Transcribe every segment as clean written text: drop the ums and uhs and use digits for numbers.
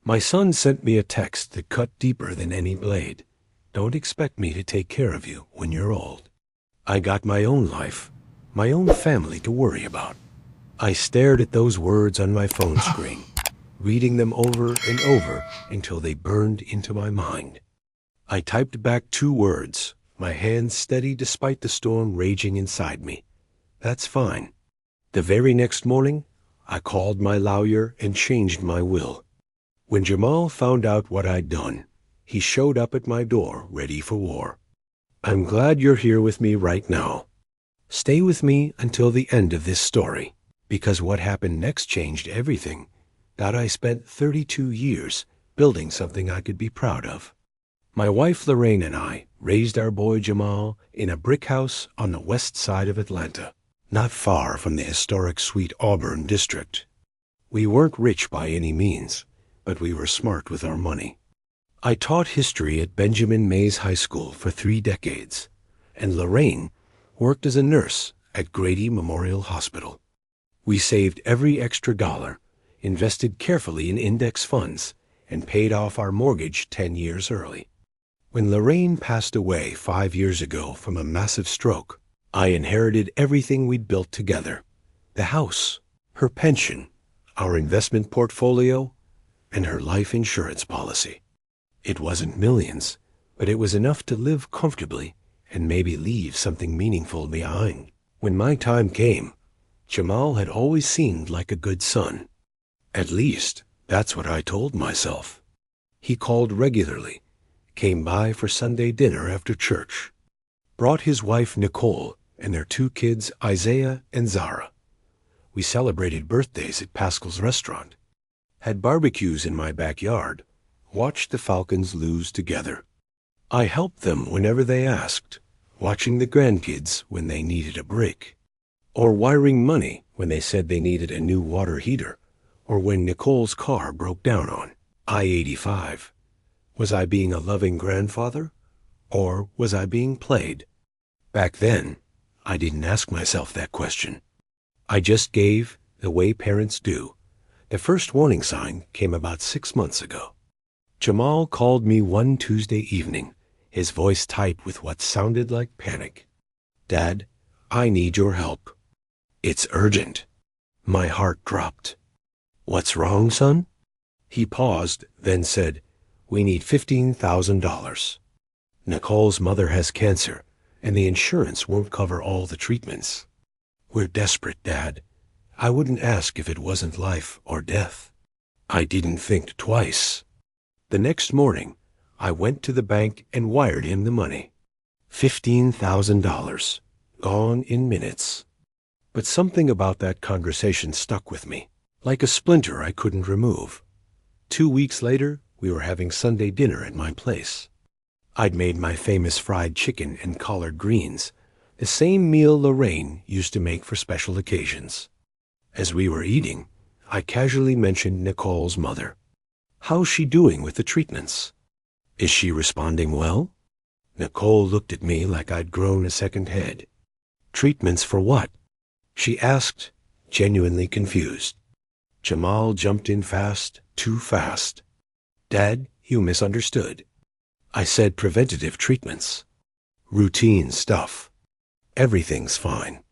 My son sent me a text that cut deeper than any blade. Don't expect me to take care of you when you're old. I got my own life, my own family to worry about. I stared at those words on my phone screen, reading them over and over until they burned into my mind. I typed back 2 words, my hands steady despite the storm raging inside me. That's fine. The very next morning, I called my lawyer and changed my will. When Jamal found out what I'd done, he showed up at my door ready for war. I'm glad you're here with me right now. Stay with me until the end of this story, because what happened next changed everything. That I spent 32 years building something I could be proud of. My wife Lorraine and I raised our boy Jamal in a brick house on the west side of Atlanta, not far from the historic Sweet Auburn district. We weren't rich by any means, but we were smart with our money. I taught history at Benjamin Mays High School for 3 decades, and Lorraine worked as a nurse at Grady Memorial Hospital. We saved every extra dollar, invested carefully in index funds, and paid off our mortgage 10 years early. When Lorraine passed away 5 years ago from a massive stroke, I inherited everything we'd built together: the house, her pension, our investment portfolio, and her life insurance policy. It wasn't millions, but it was enough to live comfortably and maybe leave something meaningful behind. When my time came, Jamal had always seemed like a good son. At least, that's what I told myself. He called regularly, came by for Sunday dinner after church, brought his wife Nicole and their 2 kids Isaiah and Zara. We celebrated birthdays at Pascal's restaurant, had barbecues in my backyard, watched the Falcons lose together. I helped them whenever they asked, watching the grandkids when they needed a break, or wiring money when they said they needed a new water heater, or when Nicole's car broke down on I-85. Was I being a loving grandfather, or was I being played? Back then, I didn't ask myself that question. I just gave the way parents do. The first warning sign came about 6 months ago. Jamal called me one Tuesday evening, his voice tight with what sounded like panic. "Dad, I need your help. It's urgent." My heart dropped. "What's wrong, son?" He paused, then said, "We need $15,000. Nicole's mother has cancer, and the insurance won't cover all the treatments. We're desperate, Dad. I wouldn't ask if it wasn't life or death." I didn't think twice. The next morning, I went to the bank and wired him the money. $15,000, gone in minutes. But something about that conversation stuck with me, like a splinter I couldn't remove. 2 weeks later, we were having Sunday dinner at my place. I'd made my famous fried chicken and collard greens, the same meal Lorraine used to make for special occasions. As we were eating, I casually mentioned Nicole's mother. "How's she doing with the treatments? Is she responding well?" Nicole looked at me like I'd grown a second head. "Treatments for what?" she asked, genuinely confused. Jamal jumped in fast, too fast. "Dad, you misunderstood. I said preventative treatments. Routine stuff. Everything's fine."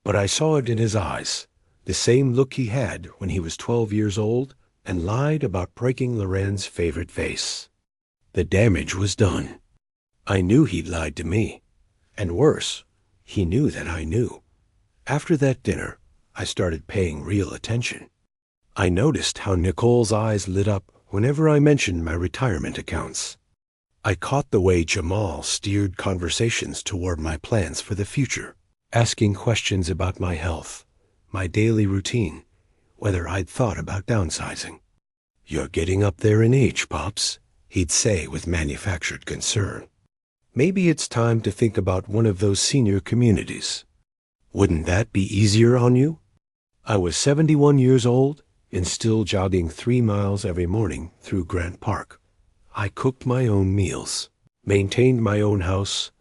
But I saw it in his eyes, the same look he had when he was 12 years old and lied about breaking Loren's favorite vase. The damage was done. I knew he'd lied to me. And worse, he knew that I knew. After that dinner, I started paying real attention. I noticed how Nicole's eyes lit up whenever I mentioned my retirement accounts. I caught the way Jamal steered conversations toward my plans for the future, asking questions about my health, my daily routine, whether I'd thought about downsizing. "You're getting up there in age, Pops," he'd say with manufactured concern. "Maybe it's time to think about one of those senior communities. Wouldn't that be easier on you?" I was 71 years old and still jogging 3 miles every morning through Grant Park. I cooked my own meals, maintained my own house,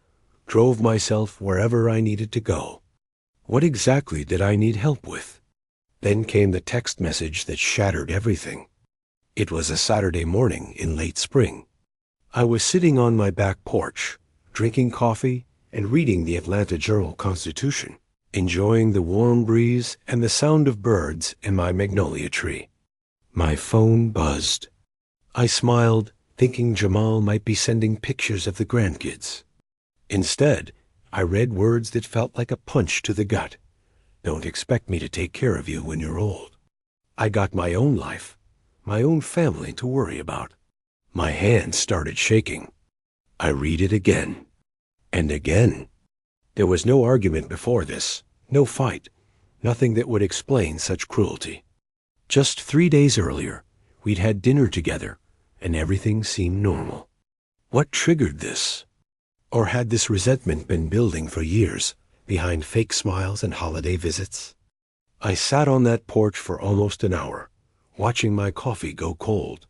drove myself wherever I needed to go. What exactly did I need help with? Then came the text message that shattered everything. It was a Saturday morning in late spring. I was sitting on my back porch, drinking coffee and reading the Atlanta Journal-Constitution, enjoying the warm breeze and the sound of birds in my magnolia tree. My phone buzzed. I smiled, thinking Jamal might be sending pictures of the grandkids. Instead, I read words that felt like a punch to the gut. Don't expect me to take care of you when you're old. I got my own life, my own family to worry about. My hands started shaking. I read it again. And again. There was no argument before this, no fight, nothing that would explain such cruelty. Just 3 days earlier, we'd had dinner together, and everything seemed normal. What triggered this? Or had this resentment been building for years, behind fake smiles and holiday visits? I sat on that porch for almost an hour, watching my coffee go cold.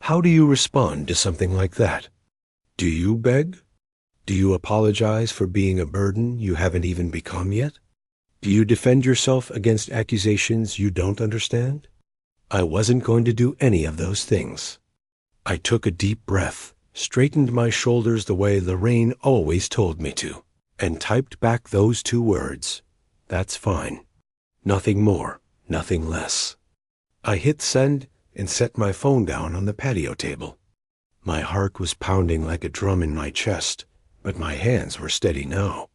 How do you respond to something like that? Do you beg? Do you apologize for being a burden you haven't even become yet? Do you defend yourself against accusations you don't understand? I wasn't going to do any of those things. I took a deep breath, straightened my shoulders the way Lorraine always told me to, and typed back those 2 words. That's fine. Nothing more, nothing less. I hit send and set my phone down on the patio table. My heart was pounding like a drum in my chest, but my hands were steady now.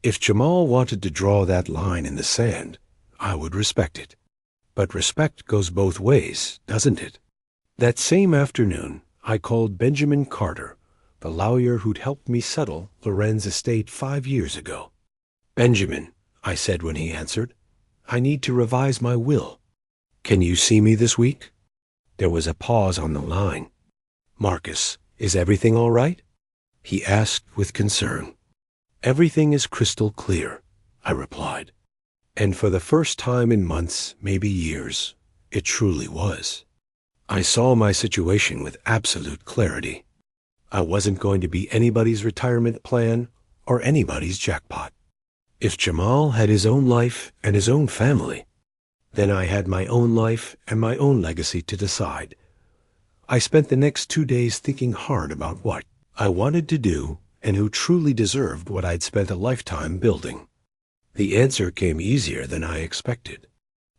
If Jamal wanted to draw that line in the sand, I would respect it. But respect goes both ways, doesn't it? That same afternoon, I called Benjamin Carter, the lawyer who'd helped me settle Loren's estate 5 years ago. "Benjamin," I said when he answered, "I need to revise my will. Can you see me this week?" There was a pause on the line. "Marcus, is everything all right?" he asked with concern. "Everything is crystal clear," I replied. And for the first time in months, maybe years, it truly was. I saw my situation with absolute clarity. I wasn't going to be anybody's retirement plan or anybody's jackpot. If Jamal had his own life and his own family, then I had my own life and my own legacy to decide. I spent the next 2 days thinking hard about what I wanted to do and who truly deserved what I'd spent a lifetime building. The answer came easier than I expected.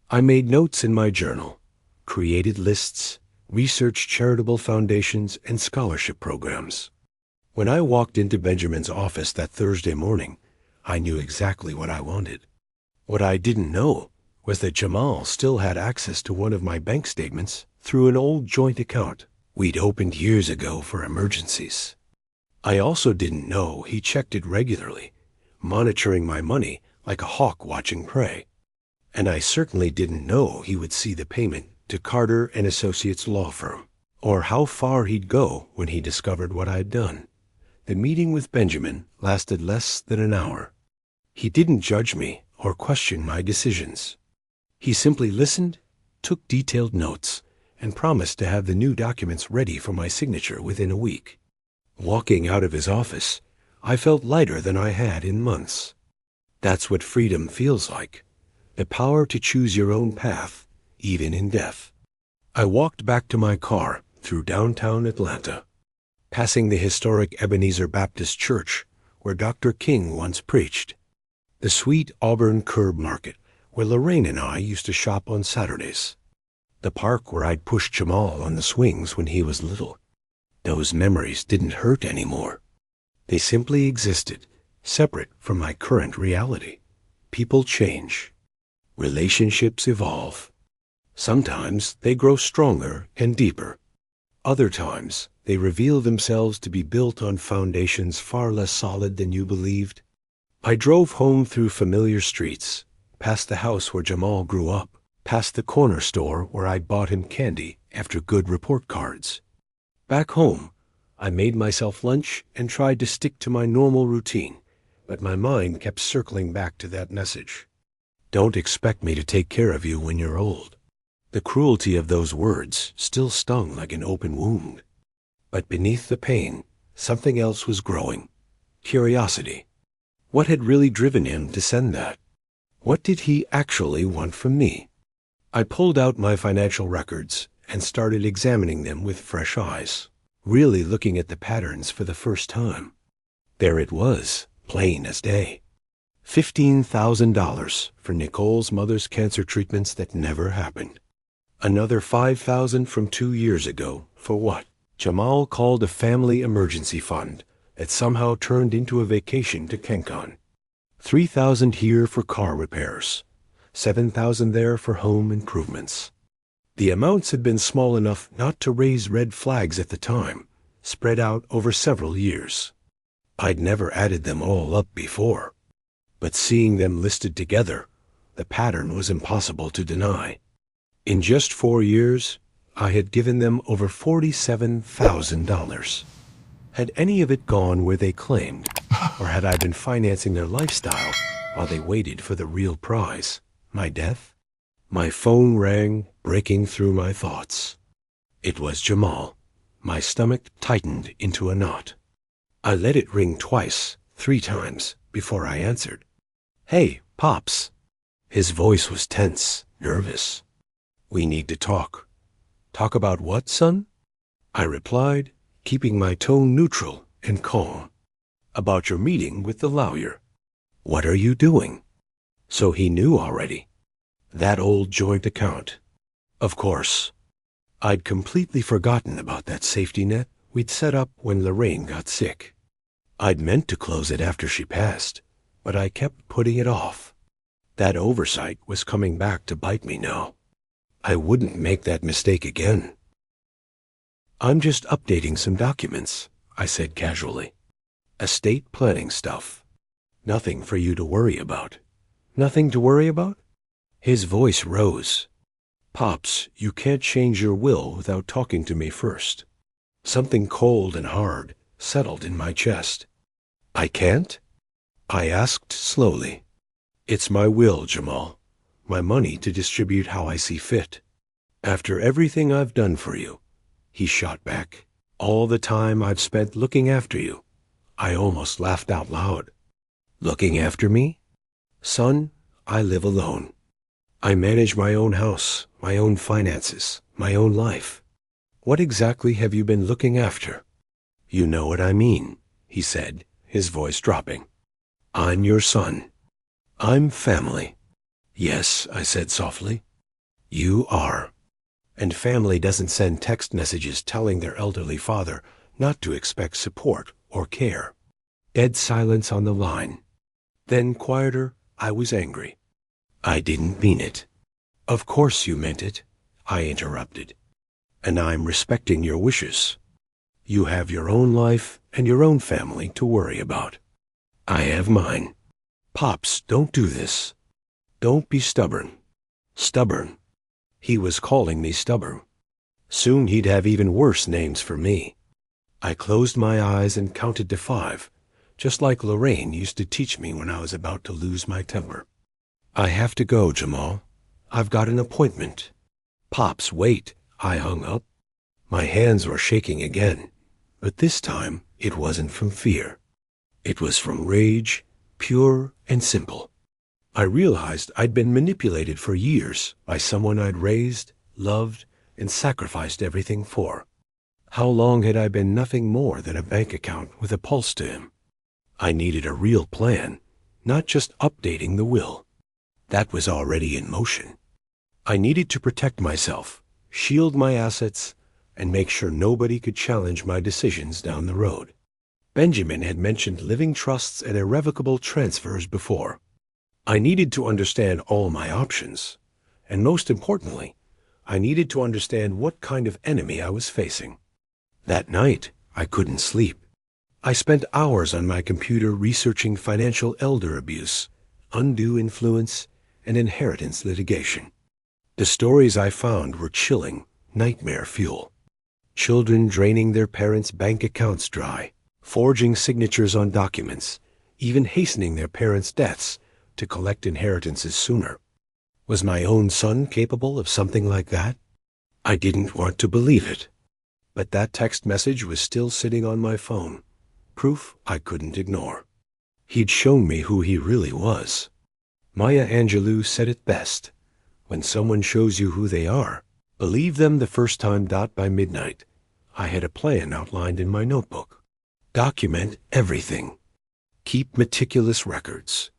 I made notes in my journal, created lists, researched charitable foundations and scholarship programs. When I walked into Benjamin's office that Thursday morning, I knew exactly what I wanted. What I didn't know was that Jamal still had access to one of my bank statements through an old joint account we'd opened years ago for emergencies. I also didn't know he checked it regularly, monitoring my money like a hawk watching prey. And I certainly didn't know he would see the payment to Carter and Associates law firm, or how far he'd go when he discovered what I'd done. The meeting with Benjamin lasted less than an hour. He didn't judge me or question my decisions. He simply listened, took detailed notes, and promised to have the new documents ready for my signature within a week. Walking out of his office, I felt lighter than I had in months. That's what freedom feels like, the power to choose your own path, even in death. I walked back to my car through downtown Atlanta, passing the historic Ebenezer Baptist Church where Dr. King once preached, the sweet Auburn Curb Market where Lorraine and I used to shop on Saturdays, the park where I'd pushed Jamal on the swings when he was little. Those memories didn't hurt anymore. They simply existed, separate from my current reality. People change. Relationships evolve. Sometimes they grow stronger and deeper. Other times they reveal themselves to be built on foundations far less solid than you believed. I drove home through familiar streets, past the house where Jamal grew up, past the corner store where I'd bought him candy after good report cards. Back home, I made myself lunch and tried to stick to my normal routine, but my mind kept circling back to that message. Don't expect me to take care of you when you're old. The cruelty of those words still stung like an open wound. But beneath the pain, something else was growing. Curiosity. What had really driven him to send that? What did he actually want from me? I pulled out my financial records and started examining them with fresh eyes, really looking at the patterns for the first time. There it was, plain as day. $15,000 for Nicole's mother's cancer treatments that never happened. Another $5,000 from 2 years ago for what Jamal called a family emergency fund that somehow turned into a vacation to Kenkon. $3,000 here for car repairs. $7,000 there for home improvements. The amounts had been small enough not to raise red flags at the time, spread out over several years. I'd never added them all up before. But seeing them listed together, the pattern was impossible to deny. In just 4 years, I had given them over $47,000. Had any of it gone where they claimed, or had I been financing their lifestyle while they waited for the real prize, my death? My phone rang, breaking through my thoughts. It was Jamal. My stomach tightened into a knot. I let it ring twice, 3 times, before I answered. "Hey, Pops." His voice was tense, nervous. "We need to talk." "Talk about what, son?" I replied, keeping my tone neutral and calm. "About your meeting with the lawyer." "What are you doing?" So he knew already. That old joint account. Of course. I'd completely forgotten about that safety net we'd set up when Lorraine got sick. I'd meant to close it after she passed, but I kept putting it off. That oversight was coming back to bite me now. I wouldn't make that mistake again. "I'm just updating some documents," I said casually. "Estate planning stuff. Nothing for you to worry about." "Nothing to worry about?" His voice rose. "Pops, you can't change your will without talking to me first." Something cold and hard settled in my chest. "I can't?" I asked slowly. "It's my will, Jamal. My money to distribute how I see fit. After everything I've done for you," he shot back, "all the time I've spent looking after you." I almost laughed out loud. "Looking after me? Son, I live alone. I manage my own house, my own finances, my own life. What exactly have you been looking after?" "You know what I mean," he said, his voice dropping. "I'm your son. I'm family." "Yes," I said softly. "You are. And family doesn't send text messages telling their elderly father not to expect support or care." Dead silence on the line. Then, quieter, I was angry. "I didn't mean it." "Of course you meant it," I interrupted. "And I'm respecting your wishes. You have your own life and your own family to worry about. I have mine. Pops, don't do this. Don't be stubborn." Stubborn. He was calling me stubborn. Soon he'd have even worse names for me. I closed my eyes and counted to 5, just like Lorraine used to teach me when I was about to lose my temper. "I have to go, Jamal. I've got an appointment." "Pops, wait." I hung up. My hands were shaking again, but this time it wasn't from fear. It was from rage, pure and simple. I realized I'd been manipulated for years by someone I'd raised, loved, and sacrificed everything for. How long had I been nothing more than a bank account with a pulse to him? I needed a real plan, not just updating the will. That was already in motion. I needed to protect myself, shield my assets, and make sure nobody could challenge my decisions down the road. Benjamin had mentioned living trusts and irrevocable transfers before. I needed to understand all my options, and most importantly, I needed to understand what kind of enemy I was facing. That night, I couldn't sleep. I spent hours on my computer researching financial elder abuse, undue influence, and inheritance litigation. The stories I found were chilling, nightmare fuel. Children draining their parents' bank accounts dry, forging signatures on documents, even hastening their parents' deaths to collect inheritances sooner. Was my own son capable of something like that? I didn't want to believe it. But that text message was still sitting on my phone, proof I couldn't ignore. He'd shown me who he really was. Maya Angelou said it best. When someone shows you who they are, Believe them the first time. By midnight, I had a plan outlined in my notebook. Document everything. Keep meticulous records.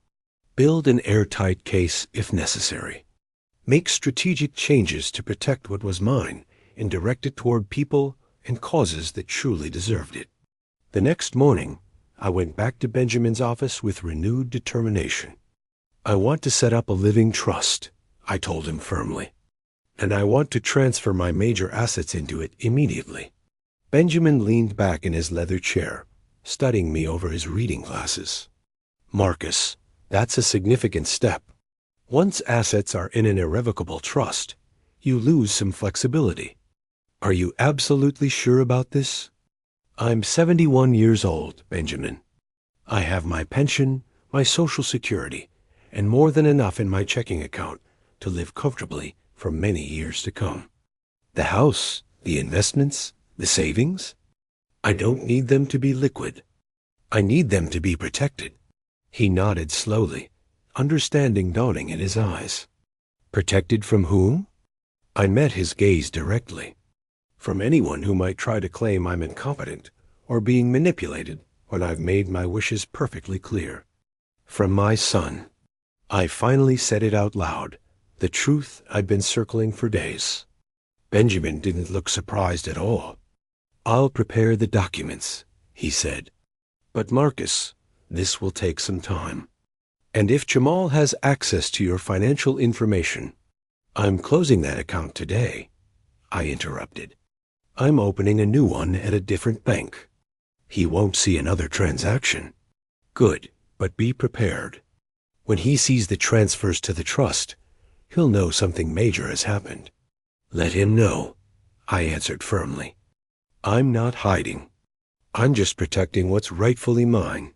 Build an airtight case if necessary. Make strategic changes to protect what was mine and direct it toward people and causes that truly deserved it. The next morning, I went back to Benjamin's office with renewed determination. I want to set up a living trust, I told him firmly, and I want to transfer my major assets into it immediately. Benjamin leaned back in his leather chair, studying me over his reading glasses. Marcus, that's a significant step. Once assets are in an irrevocable trust, you lose some flexibility. Are you absolutely sure about this? I'm 71 years old, Benjamin. I have my pension, my Social Security, and more than enough in my checking account to live comfortably for many years to come. The house, the investments, the savings? I don't need them to be liquid. I need them to be protected. He nodded slowly, understanding dawning in his eyes. Protected from whom? I met his gaze directly. From anyone who might try to claim I'm incompetent or being manipulated when I've made my wishes perfectly clear. From my son. I finally said it out loud, the truth I'd been circling for days. Benjamin didn't look surprised at all. I'll prepare the documents, he said. But Marcus, this will take some time. And if Jamal has access to your financial information, I'm closing that account today, I interrupted. I'm opening a new one at a different bank. He won't see another transaction. Good, but be prepared. When he sees the transfers to the trust, he'll know something major has happened. Let him know, I answered firmly. I'm not hiding. I'm just protecting what's rightfully mine.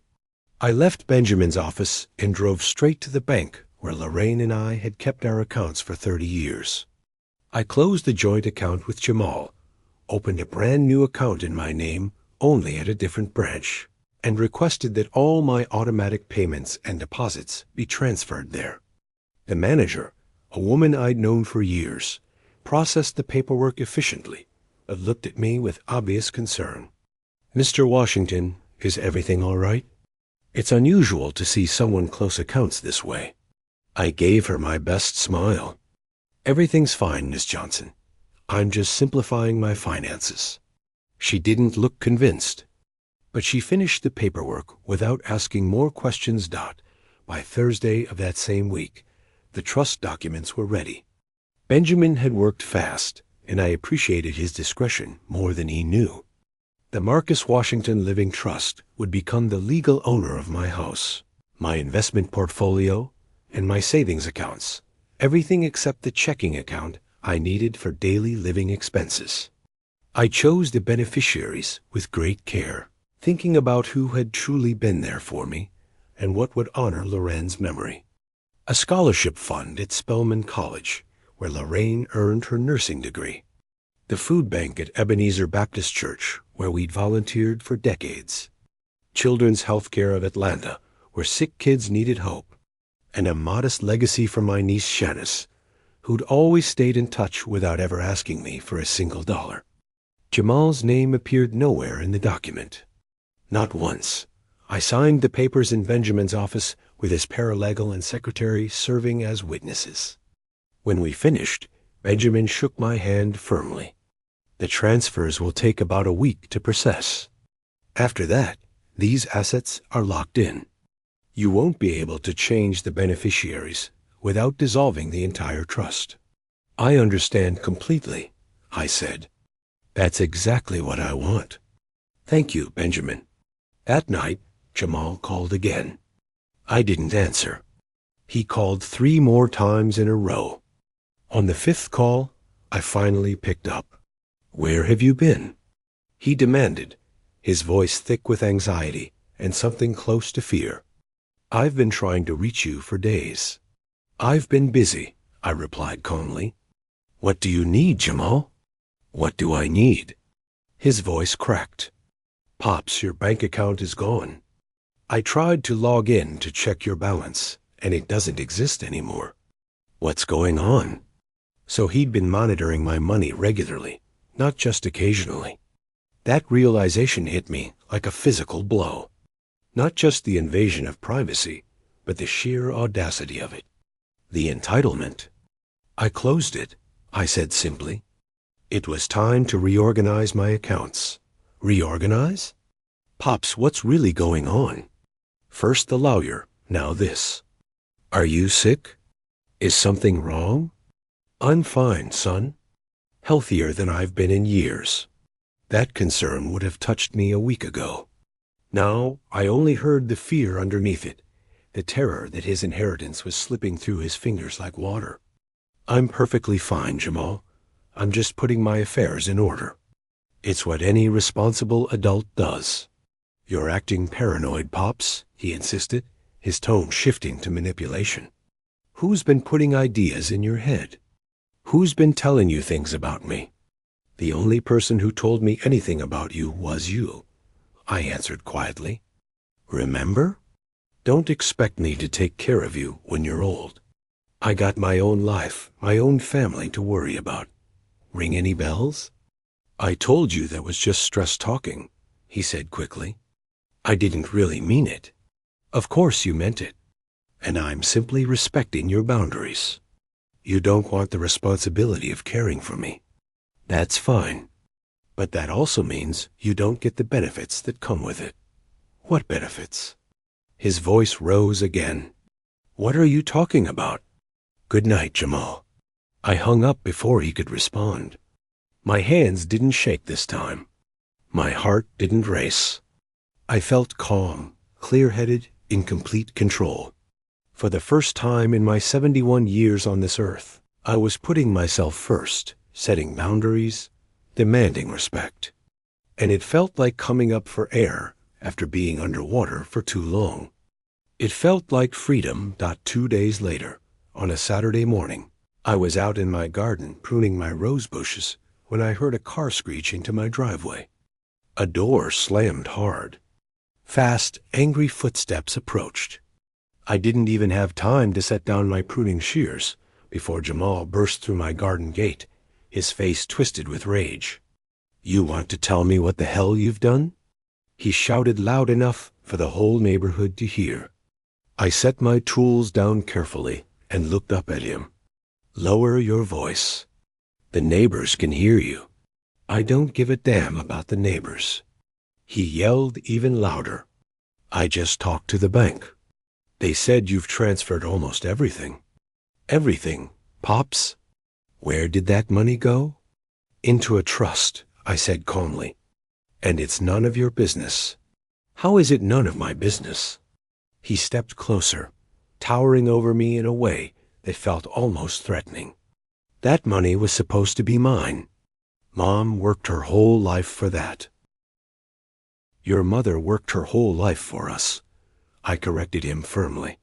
I left Benjamin's office and drove straight to the bank where Lorraine and I had kept our accounts for 30 years. I closed the joint account with Jamal, opened a brand new account in my name only at a different branch, and requested that all my automatic payments and deposits be transferred there. The manager, a woman I'd known for years, processed the paperwork efficiently, but looked at me with obvious concern. Mr. Washington, is everything all right? It's unusual to see someone close accounts this way. I gave her my best smile. Everything's fine, Miss Johnson. I'm just simplifying my finances. She didn't look convinced, but she finished the paperwork without asking more questions. By Thursday of that same week, the trust documents were ready. Benjamin had worked fast, and I appreciated his discretion more than he knew. The Marcus Washington Living Trust would become the legal owner of my house, my investment portfolio, and my savings accounts, everything except the checking account I needed for daily living expenses. I chose the beneficiaries with great care, thinking about who had truly been there for me and what would honor Lorraine's memory. A scholarship fund at Spelman College, where Lorraine earned her nursing degree. The food bank at Ebenezer Baptist Church, where we'd volunteered for decades. Children's Healthcare of Atlanta, where sick kids needed hope. And a modest legacy from my niece Shanice, who'd always stayed in touch without ever asking me for a single dollar. Jamal's name appeared nowhere in the document. Not once. I signed the papers in Benjamin's office with his paralegal and secretary serving as witnesses. When we finished, Benjamin shook my hand firmly. The transfers will take about a week to process. After that, these assets are locked in. You won't be able to change the beneficiaries without dissolving the entire trust. I understand completely, I said. That's exactly what I want. Thank you, Benjamin. That night, Jamal called again. I didn't answer. He called 3 more times in a row. On the 5th call, I finally picked up. Where have you been? He demanded, his voice thick with anxiety and something close to fear. I've been trying to reach you for days. I've been busy, I replied calmly. What do you need, Jamal? What do I need? His voice cracked. Pops, your bank account is gone. I tried to log in to check your balance, and it doesn't exist anymore. What's going on? So he'd been monitoring my money regularly, not just occasionally. That realization hit me like a physical blow. Not just the invasion of privacy, but the sheer audacity of it. The entitlement. I closed it, I said simply. It was time to reorganize my accounts. Reorganize? Pops, what's really going on? First the lawyer, now this. Are you sick? Is something wrong? I'm fine, son. Healthier than I've been in years. That concern would have touched me a week ago. Now I only heard the fear underneath it, the terror that his inheritance was slipping through his fingers like water. I'm perfectly fine, Jamal. I'm just putting my affairs in order. It's what any responsible adult does. You're acting paranoid, Pops, he insisted, his tone shifting to manipulation. Who's been putting ideas in your head? Who's been telling you things about me? The only person who told me anything about you was you, I answered quietly. Remember? Don't expect me to take care of you when you're old. I got my own life, my own family to worry about. Ring any bells? I told you that was just stress talking, he said quickly. I didn't really mean it. Of course you meant it. And I'm simply respecting your boundaries. You don't want the responsibility of caring for me. That's fine. But that also means you don't get the benefits that come with it. What benefits? His voice rose again. What are you talking about? Good night, Jamal. I hung up before he could respond. My hands didn't shake this time. My heart didn't race. I felt calm, clear-headed, in complete control. For the first time in my 71 years on this earth, I was putting myself first, setting boundaries, demanding respect. And it felt like coming up for air after being underwater for too long. It felt like freedom. 2 days later, on a Saturday morning, I was out in my garden pruning my rose bushes when I heard a car screech into my driveway. A door slammed hard. Fast, angry footsteps approached. I didn't even have time to set down my pruning shears before Jamal burst through my garden gate, his face twisted with rage. You want to tell me what the hell you've done? He shouted loud enough for the whole neighborhood to hear. I set my tools down carefully and looked up at him. Lower your voice. The neighbors can hear you. I don't give a damn about the neighbors. He yelled even louder. I just talked to the bank. They said you've transferred almost everything. Everything, Pops? Where did that money go? Into a trust, I said calmly. And it's none of your business. How is it none of my business? He stepped closer, towering over me in a way that felt almost threatening. That money was supposed to be mine. Mom worked her whole life for that. Your mother worked her whole life for us, I corrected him firmly.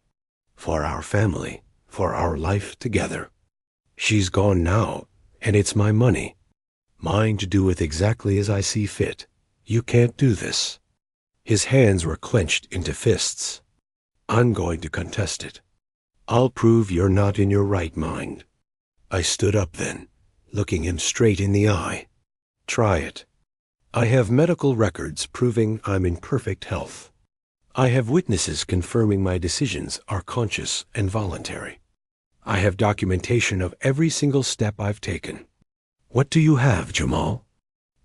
For our family, for our life together. She's gone now, and it's my money. Mine to do with exactly as I see fit. You can't do this. His hands were clenched into fists. I'm going to contest it. I'll prove you're not in your right mind. I stood up then, looking him straight in the eye. Try it. I have medical records proving I'm in perfect health. I have witnesses confirming my decisions are conscious and voluntary. I have documentation of every single step I've taken. What do you have, Jamal?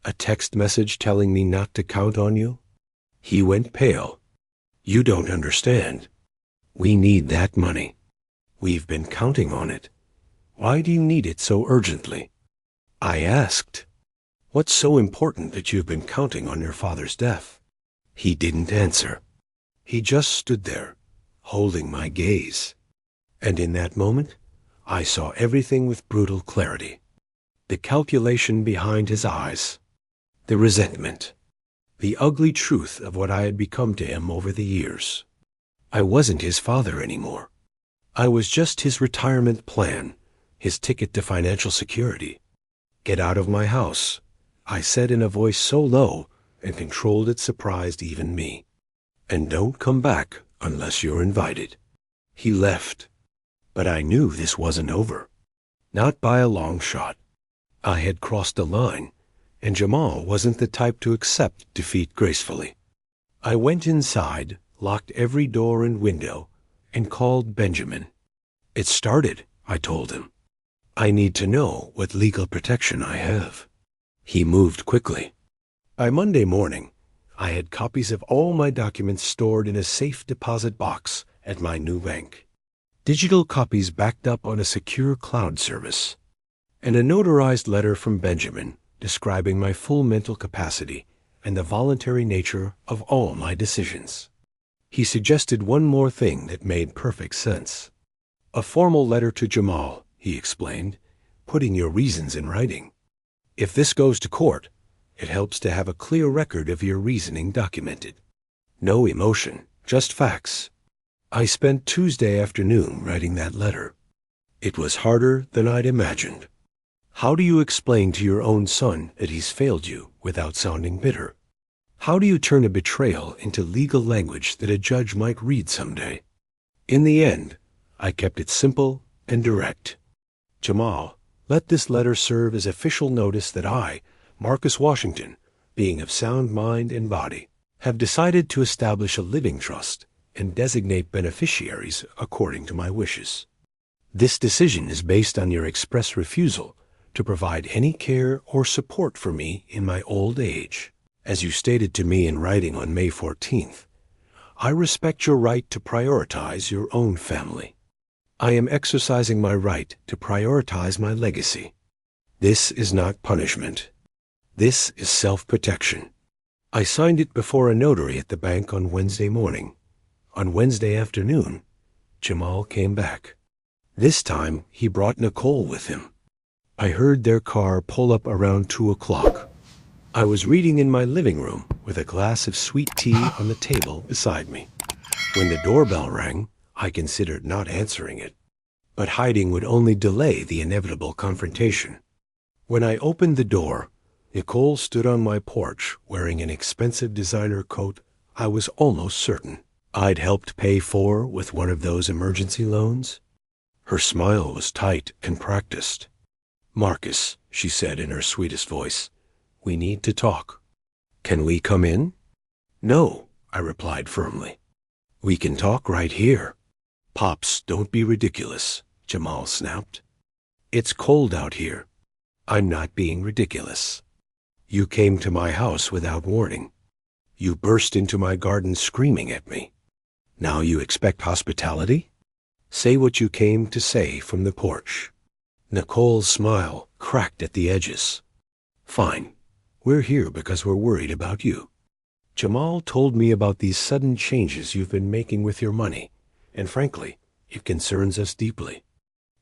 A text message telling me not to count on you? He went pale. You don't understand. We need that money. We've been counting on it. Why do you need it so urgently? I asked. What's so important that you've been counting on your father's death? He didn't answer. He just stood there, holding my gaze. And in that moment, I saw everything with brutal clarity. The calculation behind his eyes, the resentment, the ugly truth of what I had become to him over the years. I wasn't his father anymore. I was just his retirement plan, his ticket to financial security. Get out of my house, I said in a voice so low and controlled it surprised even me. And don't come back unless you're invited. He left. But I knew this wasn't over. Not by a long shot. I had crossed a line, and Jamal wasn't the type to accept defeat gracefully. I went inside, locked every door and window, and called Benjamin. It started, I told him. I need to know what legal protection I have. He moved quickly. By Monday morning, I had copies of all my documents stored in a safe deposit box at my new bank. Digital copies backed up on a secure cloud service, and a notarized letter from Benjamin describing my full mental capacity and the voluntary nature of all my decisions. He suggested one more thing that made perfect sense. A formal letter to Jamal, he explained, putting your reasons in writing. If this goes to court, it helps to have a clear record of your reasoning documented. No emotion, just facts. I spent Tuesday afternoon writing that letter. It was harder than I'd imagined. How do you explain to your own son that he's failed you without sounding bitter? How do you turn a betrayal into legal language that a judge might read someday? In the end, I kept it simple and direct. Jamal, let this letter serve as official notice that I, Marcus Washington, being of sound mind and body, have decided to establish a living trust and designate beneficiaries according to my wishes. This decision is based on your express refusal to provide any care or support for me in my old age. As you stated to me in writing on May 14th, I respect your right to prioritize your own family. I am exercising my right to prioritize my legacy. This is not punishment. This is self-protection. I signed it before a notary at the bank on Wednesday morning. On Wednesday afternoon, Jamal came back. This time, he brought Nicole with him. I heard their car pull up around 2 o'clock. I was reading in my living room with a glass of sweet tea on the table beside me. When the doorbell rang, I considered not answering it, but hiding would only delay the inevitable confrontation. When I opened the door, Nicole stood on my porch wearing an expensive designer coat I was almost certain I'd helped pay for with one of those emergency loans. Her smile was tight and practiced. "Marcus," she said in her sweetest voice, "we need to talk." "Can we come in?" "No," I replied firmly. "We can talk right here." "Pops, don't be ridiculous," Jamal snapped. "It's cold out here." "I'm not being ridiculous. You came to my house without warning. You burst into my garden screaming at me. Now you expect hospitality? Say what you came to say from the porch." Nicole's smile cracked at the edges. "Fine. We're here because we're worried about you. Jamal told me about these sudden changes you've been making with your money, and frankly, it concerns us deeply.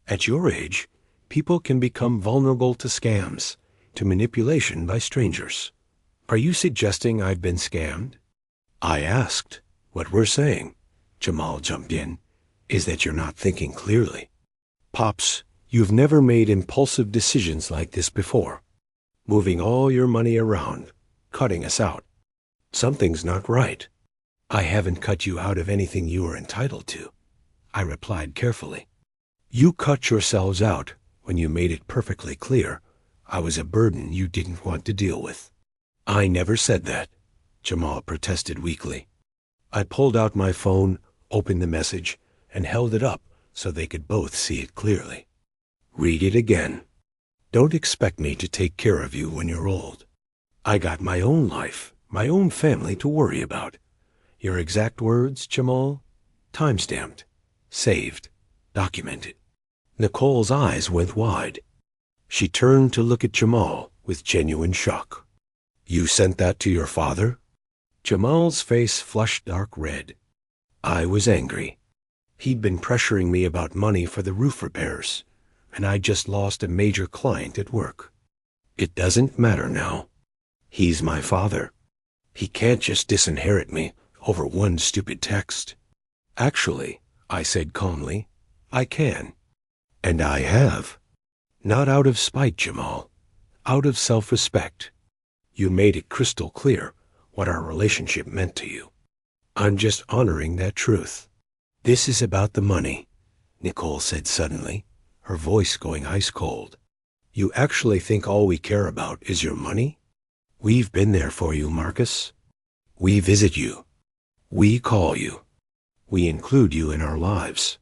At your age, people can become vulnerable to scams, to manipulation by strangers. Are you suggesting I've been scammed?" "I asked. What we're saying," Jamal jumped in, "is that you're not thinking clearly. Pops, you've never made impulsive decisions like this before. Moving all your money around, cutting us out. Something's not right." "I haven't cut you out of anything you were entitled to," I replied carefully. "You cut yourselves out when you made it perfectly clear I was a burden you didn't want to deal with." "I never said that," Jamal protested weakly. I pulled out my phone, opened the message, and held it up so they could both see it clearly. "Read it again. Don't expect me to take care of you when you're old. I got my own life, my own family to worry about." Your exact words, Jamal? Timestamped, saved, documented. Nicole's eyes went wide. She turned to look at Jamal with genuine shock. "You sent that to your father?" Jamal's face flushed dark red. I was angry. He'd been pressuring me about money for the roof repairs, and I'd just lost a major client at work. It doesn't matter now. He's my father. He can't just disinherit me over one stupid text. "Actually," I said calmly, "I can. And I have. Not out of spite, Jamal. Out of self-respect. You made it crystal clear what our relationship meant to you. I'm just honoring that truth." "This is about the money," Nicole said suddenly, her voice going ice cold. You actually think all we care about is your money? We've been there for you, Marcus. We visit you. We call you. We include you in our lives.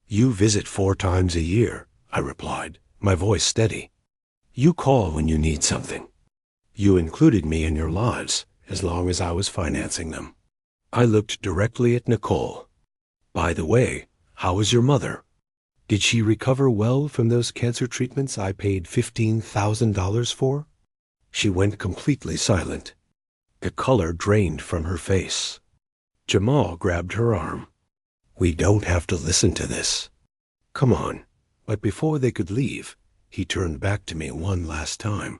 You visit 4 times a year, I replied, my voice steady. You call when you need something. You included me in your lives as long as I was financing them. I looked directly at Nicole. By the way, how is your mother? Did she recover well from those cancer treatments I paid $15,000 for? She went completely silent. The color drained from her face. Jamal grabbed her arm. We don't have to listen to this. Come on. But before they could leave, he turned back to me one last time.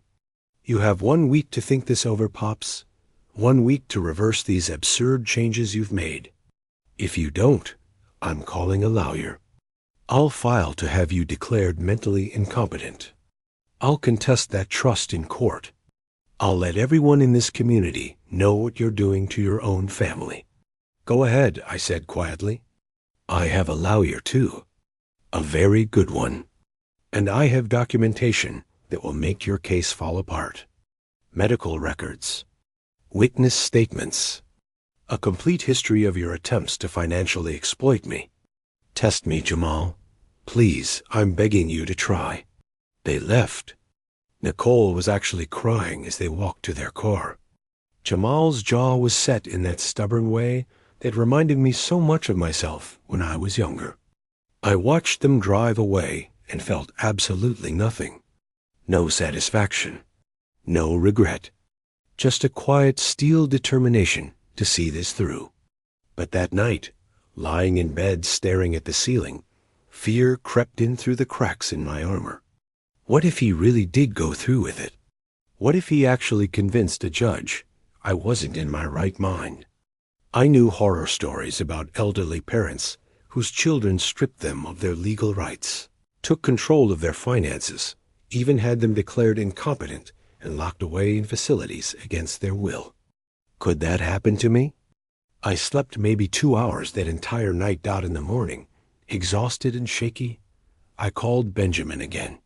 You have 1 week to think this over, Pops. 1 week to reverse these absurd changes you've made. If you don't, I'm calling a lawyer. I'll file to have you declared mentally incompetent. I'll contest that trust in court. I'll let everyone in this community know what you're doing to your own family. Go ahead, I said quietly. I have a lawyer too. A very good one. And I have documentation that will make your case fall apart. Medical records. Witness statements. A complete history of your attempts to financially exploit me. Test me, Jamal. Please, I'm begging you to try. They left. Nicole was actually crying as they walked to their car. Jamal's jaw was set in that stubborn way that reminded me so much of myself when I was younger. I watched them drive away and felt absolutely nothing. No satisfaction. No regret. Just a quiet steel determination to see this through. But that night, lying in bed staring at the ceiling, fear crept in through the cracks in my armor. What if he really did go through with it? What if he actually convinced a judge I wasn't in my right mind? I knew horror stories about elderly parents whose children stripped them of their legal rights, took control of their finances, even had them declared incompetent and locked away in facilities against their will. Could that happen to me? I slept maybe 2 hours that entire night out in the morning, exhausted and shaky. I called Benjamin again.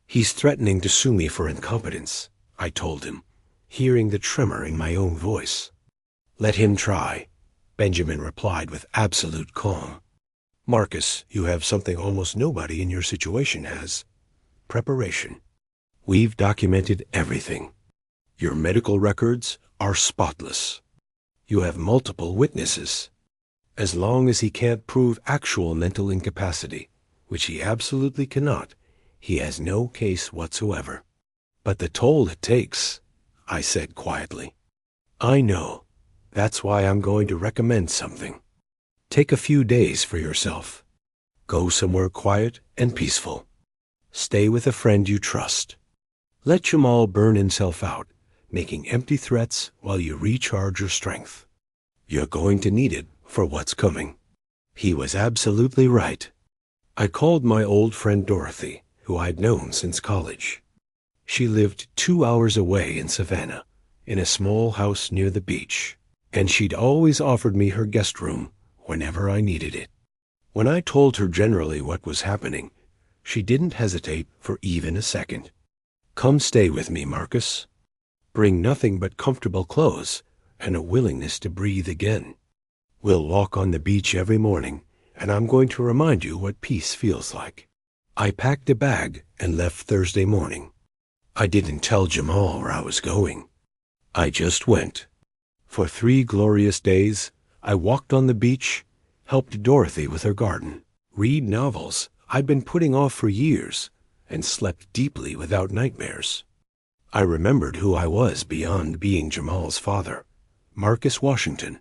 He's threatening to sue me for incompetence, I told him, hearing the tremor in my own voice. Let him try, Benjamin replied with absolute calm. Marcus, you have something almost nobody in your situation has. Preparation. We've documented everything. Your medical records are spotless. You have multiple witnesses. As long as he can't prove actual mental incapacity, which he absolutely cannot, he has no case whatsoever. But the toll it takes, I said quietly. I know. That's why I'm going to recommend something. Take a few days for yourself. Go somewhere quiet and peaceful. Stay with a friend you trust. Let Jamal burn himself out, making empty threats while you recharge your strength. You're going to need it for what's coming. He was absolutely right. I called my old friend Dorothy, who I'd known since college. She lived 2 hours away in Savannah, in a small house near the beach, and she'd always offered me her guest room whenever I needed it. When I told her generally what was happening, she didn't hesitate for even a second. Come stay with me, Marcus. Bring nothing but comfortable clothes and a willingness to breathe again. We'll walk on the beach every morning, and I'm going to remind you what peace feels like. I packed a bag and left Thursday morning. I didn't tell Jamal where I was going. I just went. For 3 glorious days, I walked on the beach, helped Dorothy with her garden, read novels I'd been putting off for years, and slept deeply without nightmares. I remembered who I was beyond being Jamal's father, Marcus Washington,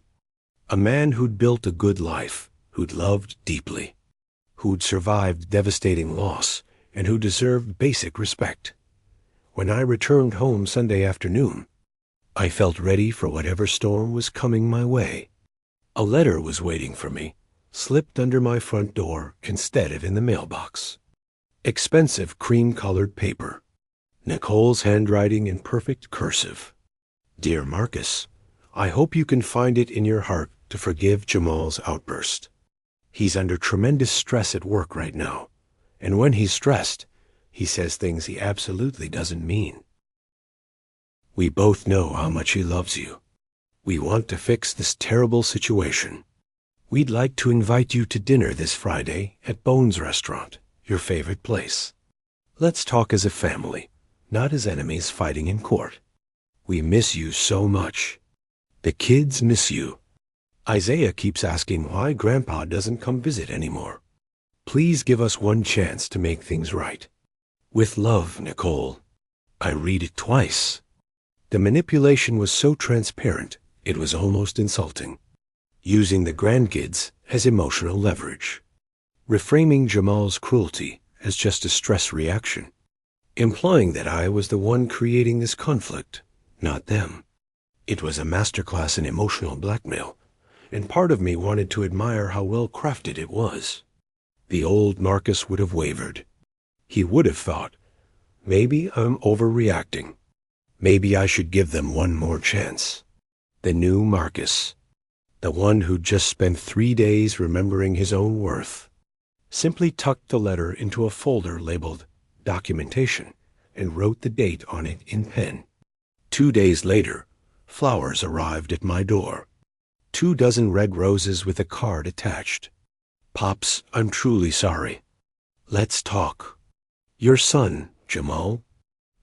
a man who'd built a good life, who'd loved deeply, who'd survived devastating loss, and who deserved basic respect. When I returned home Sunday afternoon, I felt ready for whatever storm was coming my way. A letter was waiting for me, slipped under my front door instead of in the mailbox. Expensive cream-colored paper. Nicole's handwriting in perfect cursive. Dear Marcus, I hope you can find it in your heart to forgive Jamal's outburst. He's under tremendous stress at work right now, And when he's stressed, he says things he absolutely doesn't mean. We both know how much he loves you. We want to fix this terrible situation. We'd like to invite you to dinner this Friday at Bones Restaurant, your favorite place. Let's talk as a family, not as enemies fighting in court. We miss you so much. The kids miss you. Isaiah keeps asking why Grandpa doesn't come visit anymore. Please give us one chance to make things right. With love, Nicole. I read it twice. The manipulation was so transparent, it was almost insulting. Using the grandkids as emotional leverage. Reframing Jamal's cruelty as just a stress reaction. Implying that I was the one creating this conflict, not them. It was a masterclass in emotional blackmail, and part of me wanted to admire how well crafted it was. The old Marcus would have wavered. He would have thought, maybe I'm overreacting. Maybe I should give them one more chance. The new Marcus, the one who'd just spent 3 days remembering his own worth, simply tucked the letter into a folder labeled documentation and wrote the date on it in pen. 2 days later, flowers arrived at my door. 24 red roses with a card attached. Pops, I'm truly sorry. Let's talk. Your son, Jamal.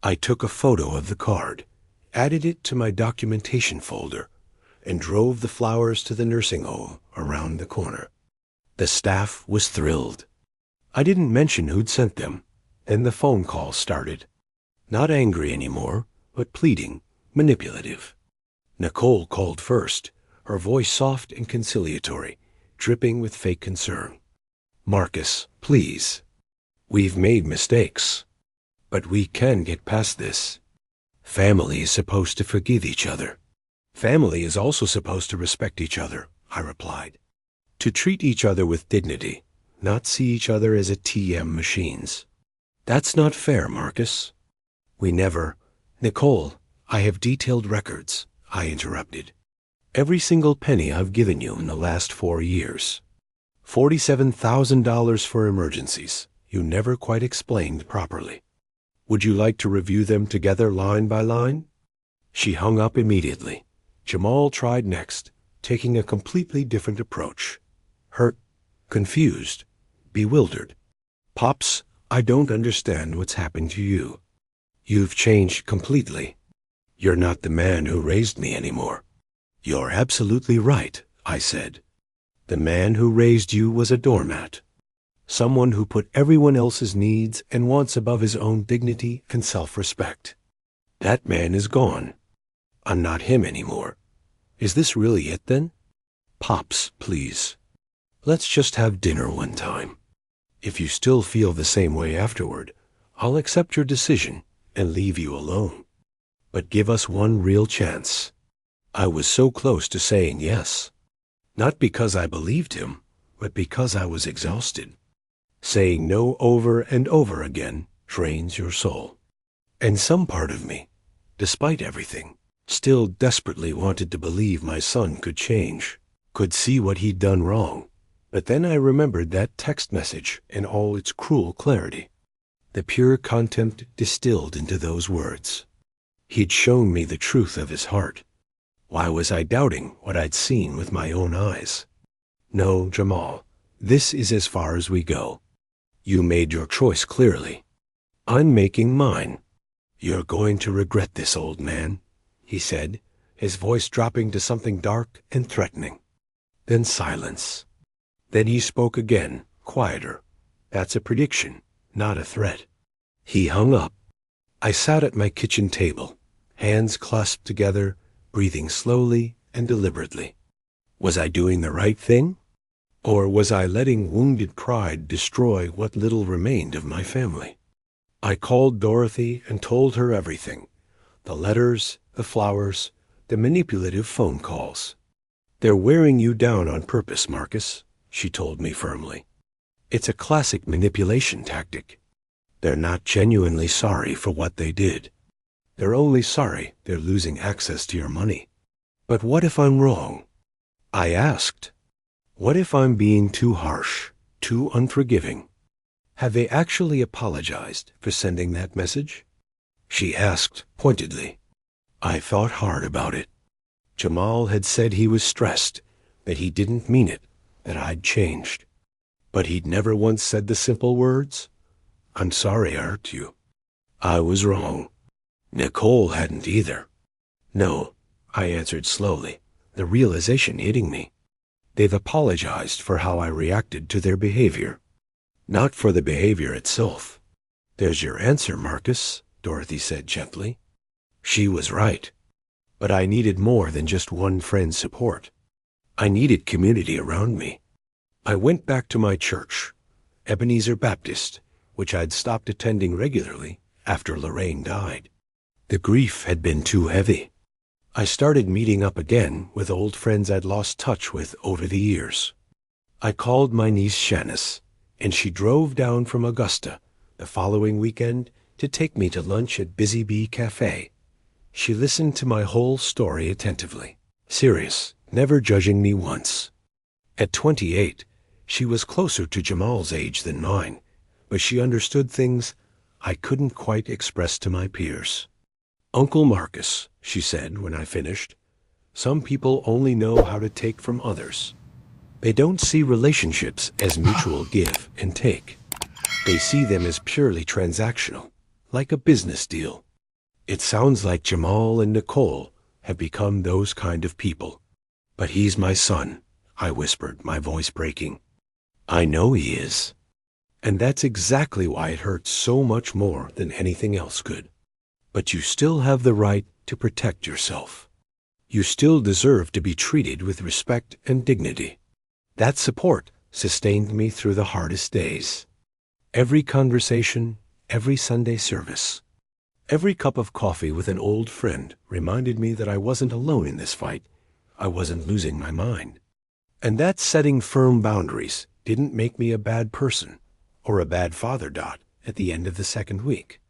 I took a photo of the card, added it to my documentation folder, and drove the flowers to the nursing home around the corner. The staff was thrilled. I didn't mention who'd sent them, and the phone call started. Not angry anymore, but pleading, manipulative. Nicole called first, her voice soft and conciliatory, dripping with fake concern. Marcus, please. We've made mistakes, but we can get past this. Family is supposed to forgive each other. Family is also supposed to respect each other, I replied. To treat each other with dignity, not see each other as ATM machines. That's not fair, Marcus. We never... Nicole, I have detailed records, I interrupted. Every single penny I've given you in the last 4 years. $47,000 for emergencies. You never quite explained properly. Would you like to review them together line by line? She hung up immediately. Jamal tried next, taking a completely different approach. Hurt, confused, bewildered. Pops, I don't understand what's happened to you. You've changed completely. You're not the man who raised me anymore. You're absolutely right, I said. The man who raised you was a doormat. Someone who put everyone else's needs and wants above his own dignity and self-respect. That man is gone. I'm not him anymore. Is this really it, then? Pops, please. Let's just have dinner one time. If you still feel the same way afterward, I'll accept your decision and leave you alone. But give us one real chance. I was so close to saying yes. Not because I believed him, but because I was exhausted. Saying no over and over again drains your soul. And some part of me, despite everything, still desperately wanted to believe my son could change, could see what he'd done wrong. But then I remembered that text message in all its cruel clarity. The pure contempt distilled into those words. He'd shown me the truth of his heart. Why was I doubting what I'd seen with my own eyes? No, Jamal, this is as far as we go. You made your choice clearly. I'm making mine. You're going to regret this, old man, he said, his voice dropping to something dark and threatening. Then silence. Then he spoke again, quieter. That's a prediction, not a threat. He hung up. I sat at my kitchen table, hands clasped together, breathing slowly and deliberately. Was I doing the right thing? Or was I letting wounded pride destroy what little remained of my family? I called Dorothy and told her everything. The letters, the flowers, the manipulative phone calls. They're wearing you down on purpose, Marcus, she told me firmly. It's a classic manipulation tactic. They're not genuinely sorry for what they did. They're only sorry they're losing access to your money. But what if I'm wrong? I asked. What if I'm being too harsh, too unforgiving? Have they actually apologized for sending that message? She asked pointedly. I thought hard about it. Jamal had said he was stressed, that he didn't mean it, that I'd changed. But he'd never once said the simple words, I'm sorry I hurt you. I was wrong. Nicole hadn't either. No, I answered slowly, the realization hitting me. They've apologized for how I reacted to their behavior. Not for the behavior itself. There's your answer, Marcus, Dorothy said gently. She was right. But I needed more than just one friend's support. I needed community around me. I went back to my church, Ebenezer Baptist, which I'd stopped attending regularly after Lorraine died. The grief had been too heavy. I started meeting up again with old friends I'd lost touch with over the years. I called my niece Shanice, and she drove down from Augusta the following weekend to take me to lunch at Busy Bee Cafe. She listened to my whole story attentively, serious, never judging me once. At 28, she was closer to Jamal's age than mine, but she understood things I couldn't quite express to my peers. Uncle Marcus, she said when I finished, some people only know how to take from others. They don't see relationships as mutual give and take. They see them as purely transactional, like a business deal. It sounds like Jamal and Nicole have become those kind of people. But he's my son, I whispered, my voice breaking. I know he is. And that's exactly why it hurts so much more than anything else could. But you still have the right to protect yourself. You still deserve to be treated with respect and dignity. That support sustained me through the hardest days. Every conversation, every Sunday service, every cup of coffee with an old friend reminded me that I wasn't alone in this fight. I wasn't losing my mind. And that setting firm boundaries didn't make me a bad person or a bad father. At the end of the second week,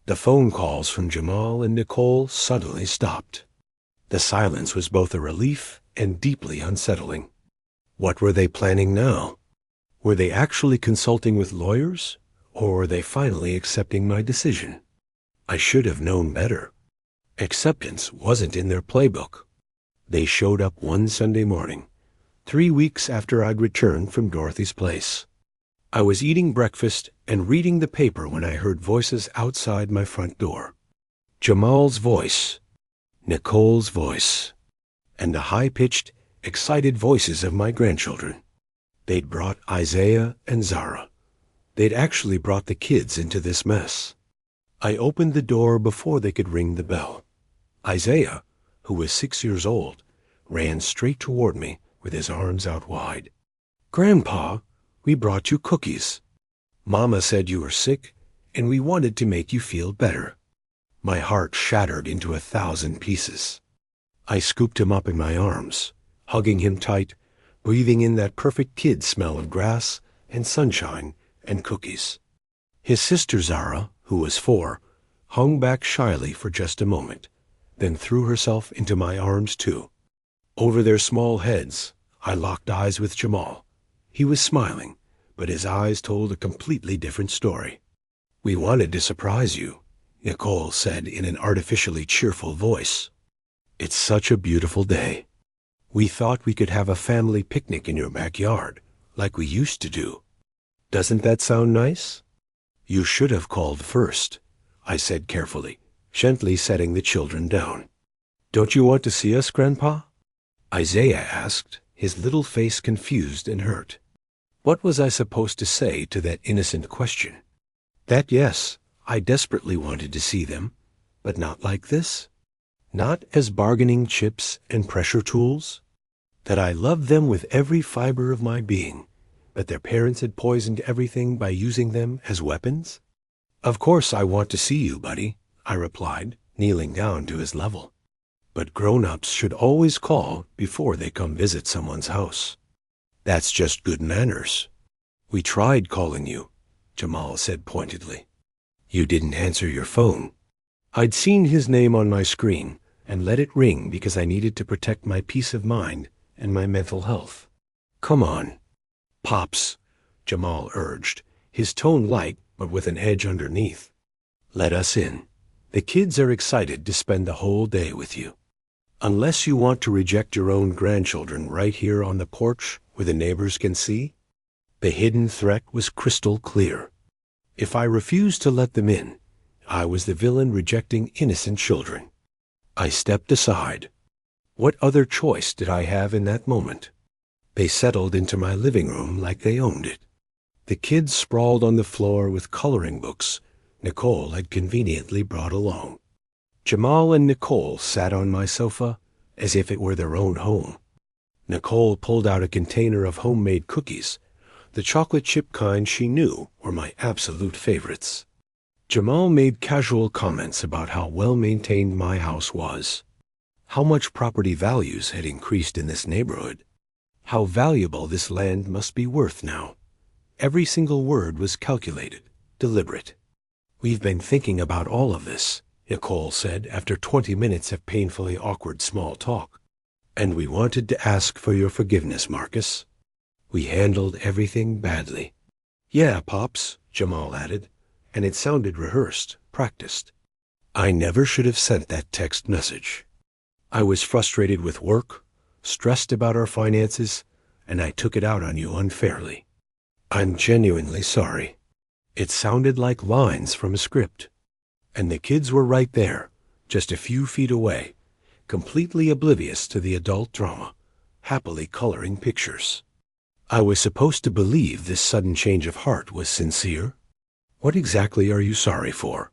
the phone calls from Jamal and Nicole suddenly stopped. The silence was both a relief and deeply unsettling. What were they planning now? Were they actually consulting with lawyers, or were they finally accepting my decision? I should have known better. Acceptance wasn't in their playbook. They showed up one Sunday morning, 3 weeks after I'd returned from Dorothy's place. I was eating breakfast and reading the paper when I heard voices outside my front door. Jamal's voice, Nicole's voice, and the high-pitched, excited voices of my grandchildren. They'd brought Isaiah and Zara. They'd actually brought the kids into this mess. I opened the door before they could ring the bell. Isaiah, who was 6 years old, ran straight toward me with his arms out wide. Grandpa, we brought you cookies. Mama said you were sick, and we wanted to make you feel better. My heart shattered into 1,000 pieces. I scooped him up in my arms, hugging him tight, breathing in that perfect kid smell of grass and sunshine and cookies. His sister Zara, who was 4, hung back shyly for just a moment, then threw herself into my arms too. Over their small heads, I locked eyes with Jamal. He was smiling, but his eyes told a completely different story. We wanted to surprise you, Nicole said in an artificially cheerful voice. It's such a beautiful day. We thought we could have a family picnic in your backyard, like we used to do. Doesn't that sound nice? You should have called first, I said carefully, gently setting the children down. Don't you want to see us, Grandpa? Isaiah asked, his little face confused and hurt. What was I supposed to say to that innocent question? That yes, I desperately wanted to see them, but not like this? Not as bargaining chips and pressure tools? That I loved them with every fiber of my being, but their parents had poisoned everything by using them as weapons? Of course I want to see you, buddy, I replied, kneeling down to his level. But grown-ups should always call before they come visit someone's house. That's just good manners. We tried calling you, Jamal said pointedly. You didn't answer your phone. I'd seen his name on my screen and let it ring because I needed to protect my peace of mind and my mental health. Come on. Pops, Jamal urged, his tone light but with an edge underneath. "Let us in. The kids are excited to spend the whole day with you. Unless you want to reject your own grandchildren right here on the porch where the neighbors can see." The hidden threat was crystal clear. If I refused to let them in, I was the villain rejecting innocent children. I stepped aside. What other choice did I have in that moment? They settled into my living room like they owned it. The kids sprawled on the floor with coloring books Nicole had conveniently brought along. Jamal and Nicole sat on my sofa as if it were their own home. Nicole pulled out a container of homemade cookies, the chocolate chip kind she knew were my absolute favorites. Jamal made casual comments about how well-maintained my house was, how much property values had increased in this neighborhood, how valuable this land must be worth now. Every single word was calculated, deliberate. "We've been thinking about all of this," Nicole said after 20 minutes of painfully awkward small talk. "And we wanted to ask for your forgiveness, Marcus. We handled everything badly." "Yeah, Pops," Jamal added, and it sounded rehearsed, practiced. "I never should have sent that text message. I was frustrated with work, stressed about our finances, and I took it out on you unfairly. I'm genuinely sorry." It sounded like lines from a script. And the kids were right there, just a few feet away, completely oblivious to the adult drama, happily coloring pictures. I was supposed to believe this sudden change of heart was sincere. "What exactly are you sorry for?"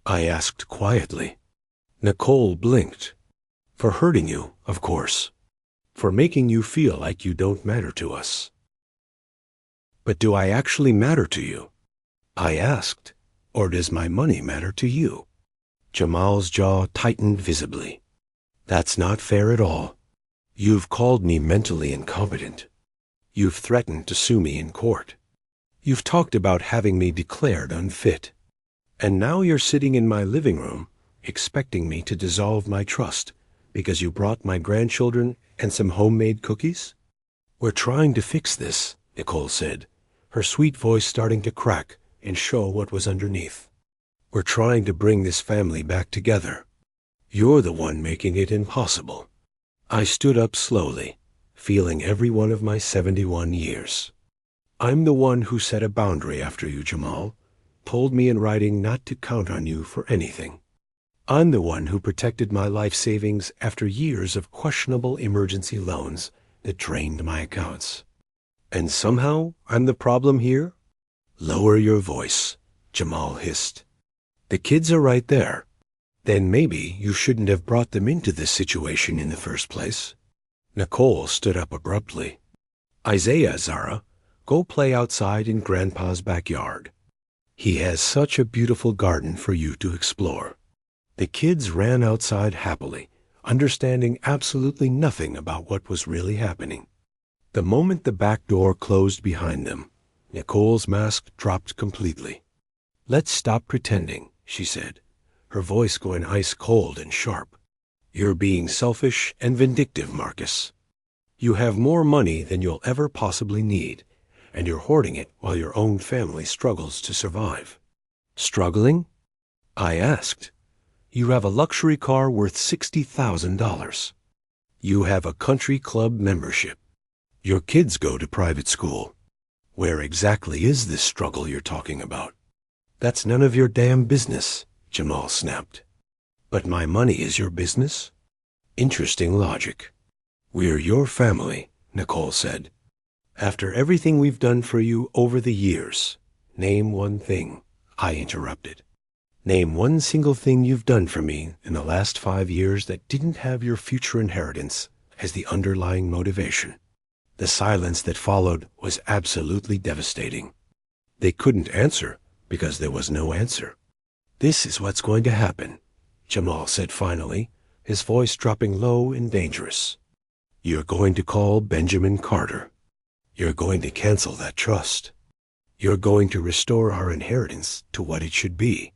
I asked quietly. Nicole blinked. "For hurting you, of course. For making you feel like you don't matter to us." "But do I actually matter to you?" I asked. "Or does my money matter to you?" Jamal's jaw tightened visibly. "That's not fair at all. You've called me mentally incompetent. You've threatened to sue me in court. You've talked about having me declared unfit. And now you're sitting in my living room, expecting me to dissolve my trust because you brought my grandchildren and some homemade cookies?" "We're trying to fix this," Nicole said, her sweet voice starting to crack and show what was underneath. "We're trying to bring this family back together. You're the one making it impossible." I stood up slowly, feeling every one of my 71 years. "I'm the one who set a boundary after you, Jamal, told me in writing not to count on you for anything. I'm the one who protected my life savings after years of questionable emergency loans that drained my accounts. And somehow I'm the problem here?" "Lower your voice," Jamal hissed. "The kids are right there. Then maybe you shouldn't have brought them into this situation in the first place." Nicole stood up abruptly. "Isaiah, Zara, go play outside in Grandpa's backyard. He has such a beautiful garden for you to explore." The kids ran outside happily, understanding absolutely nothing about what was really happening. The moment the back door closed behind them, Nicole's mask dropped completely. "Let's stop pretending," she said, her voice going ice cold and sharp. "You're being selfish and vindictive, Marcus. You have more money than you'll ever possibly need, and you're hoarding it while your own family struggles to survive." "Struggling?" I asked. "You have a luxury car worth $60,000. You have a country club membership. Your kids go to private school. Where exactly is this struggle you're talking about?" "That's none of your damn business," Jamal snapped. "But my money is your business? Interesting logic." "We're your family," Nicole said. "After everything we've done for you over the years, name one thing," I interrupted. "Name one single thing you've done for me in the last 5 years that didn't have your future inheritance as the underlying motivation." The silence that followed was absolutely devastating. They couldn't answer because there was no answer. "This is what's going to happen," Jamal said finally, his voice dropping low and dangerous. "You're going to call Benjamin Carter. You're going to cancel that trust. You're going to restore our inheritance to what it should be.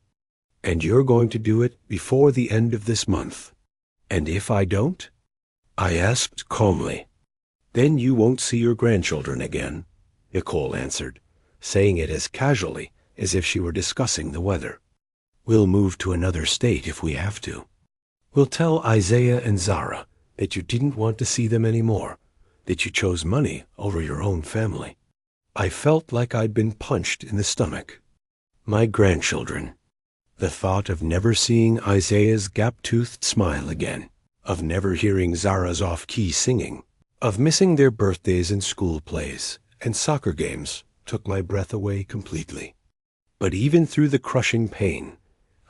And you're going to do it before the end of this month. And if I don't?" I asked calmly. "Then you won't see your grandchildren again," Nicole answered, saying it as casually as if she were discussing the weather. We'll move to another state if we have to. We'll tell Isaiah and Zara that you didn't want to see them anymore, that you chose money over your own family. I felt like I'd been punched in the stomach. My grandchildren. The thought of never seeing Isaiah's gap-toothed smile again, of never hearing Zara's off-key singing, of missing their birthdays and school plays and soccer games took my breath away completely. But even through the crushing pain,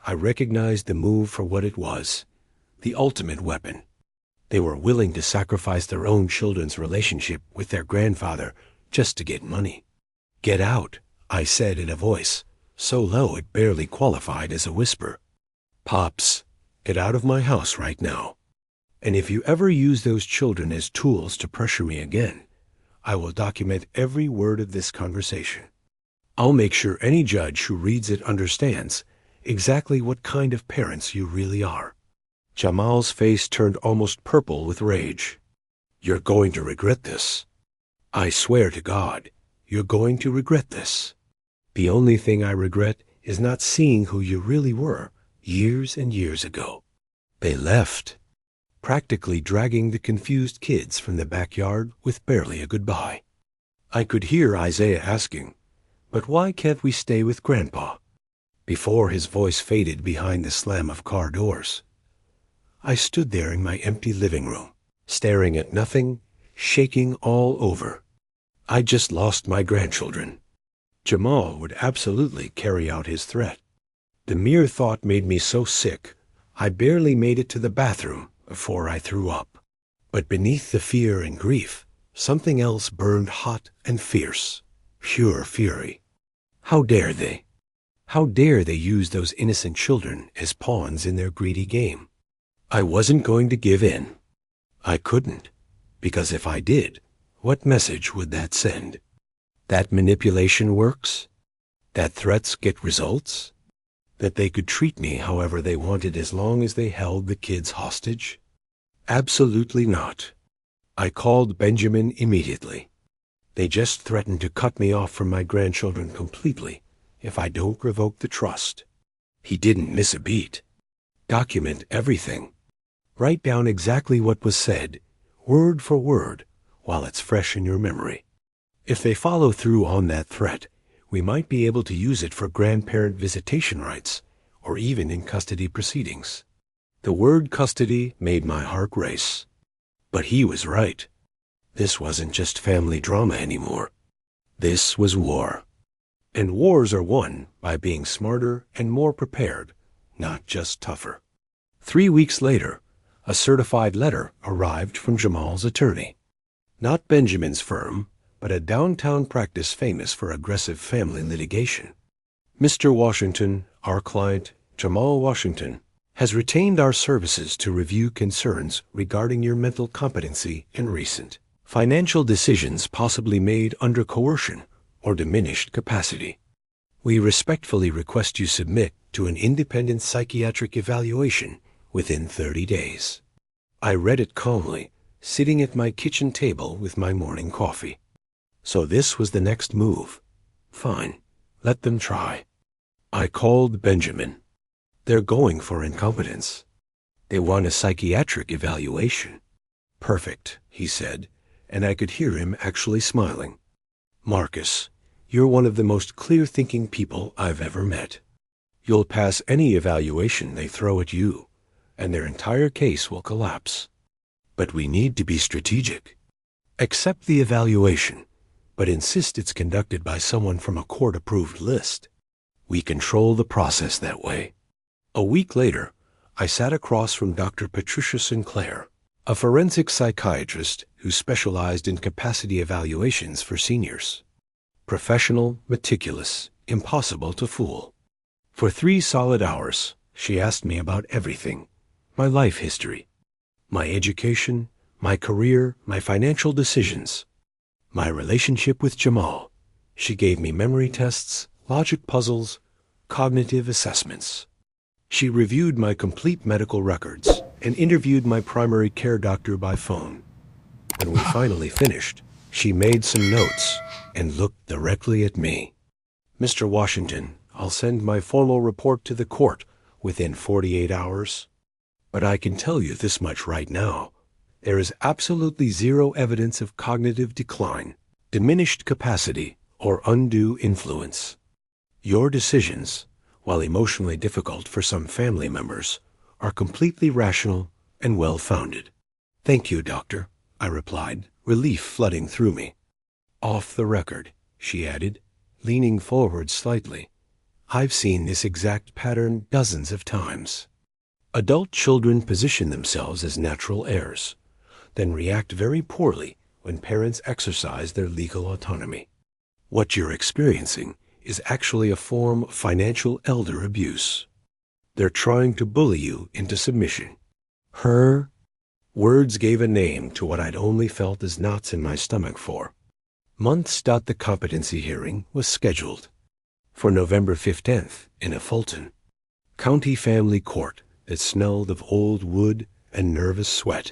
I recognized the move for what it was, the ultimate weapon. They were willing to sacrifice their own children's relationship with their grandfather just to get money. "Get out," I said in a voice so low it barely qualified as a whisper. "Pops, get out of my house right now. And if you ever use those children as tools to pressure me again, I will document every word of this conversation. I'll make sure any judge who reads it understands exactly what kind of parents you really are." Jamal's face turned almost purple with rage. "You're going to regret this. I swear to God, you're going to regret this. The only thing I regret is not seeing who you really were years and years ago." They left, practically dragging the confused kids from the backyard with barely a goodbye. I could hear Isaiah asking, "But why can't we stay with Grandpa?" before his voice faded behind the slam of car doors. I stood there in my empty living room, staring at nothing, shaking all over. I just lost my grandchildren. Jamal would absolutely carry out his threat. The mere thought made me so sick, I barely made it to the bathroom before I threw up. But beneath the fear and grief, something else burned hot and fierce, pure fury. How dare they? How dare they use those innocent children as pawns in their greedy game? I wasn't going to give in. I couldn't, because if I did, what message would that send? That manipulation works? That threats get results? That they could treat me however they wanted as long as they held the kids hostage? Absolutely not. I called Benjamin immediately. They just threatened to cut me off from my grandchildren completely if I don't revoke the trust. He didn't miss a beat. Document everything. Write down exactly what was said, word for word, while it's fresh in your memory. If they follow through on that threat, we might be able to use it for grandparent visitation rights, or even in custody proceedings. The word custody made my heart race. But he was right. This wasn't just family drama anymore. This was war. And wars are won by being smarter and more prepared, not just tougher. 3 weeks later, a certified letter arrived from Jamal's attorney. Not Benjamin's firm, but a downtown practice famous for aggressive family litigation. "Mr. Washington, our client, Jamal Washington, has retained our services to review concerns regarding your mental competency and recent financial decisions possibly made under coercion or diminished capacity. We respectfully request you submit to an independent psychiatric evaluation within 30 days. I read it calmly, sitting at my kitchen table with my morning coffee. So this was the next move. Fine, let them try. I called Benjamin. They're going for incompetence. They want a psychiatric evaluation. Perfect, he said, and I could hear him actually smiling. Marcus, you're one of the most clear-thinking people I've ever met. You'll pass any evaluation they throw at you, and their entire case will collapse. But we need to be strategic. Accept the evaluation, but insist it's conducted by someone from a court-approved list. We control the process that way. A week later, I sat across from Dr. Patricia Sinclair, a forensic psychiatrist who specialized in capacity evaluations for seniors. Professional, meticulous, impossible to fool. For 3 solid hours, she asked me about everything: my life history, my education, my career, my financial decisions, my relationship with Jamal. She gave me memory tests, logic puzzles, cognitive assessments. She reviewed my complete medical records and interviewed my primary care doctor by phone. When we finally finished, she made some notes and looked directly at me. Mr. Washington, I'll send my formal report to the court within 48 hours. But I can tell you this much right now. There is absolutely zero evidence of cognitive decline, diminished capacity, or undue influence. Your decisions, while emotionally difficult for some family members, are completely rational and well-founded. Thank you, doctor, I replied, relief flooding through me. Off the record, she added, leaning forward slightly. I've seen this exact pattern dozens of times. Adult children position themselves as natural heirs, then react very poorly when parents exercise their legal autonomy. What you're experiencing is actually a form of financial elder abuse. They're trying to bully you into submission. Her words gave a name to what I'd only felt as knots in my stomach for. Months. The competency hearing was scheduled for November 15th in a Fulton County Family Court that smelled of old wood and nervous sweat.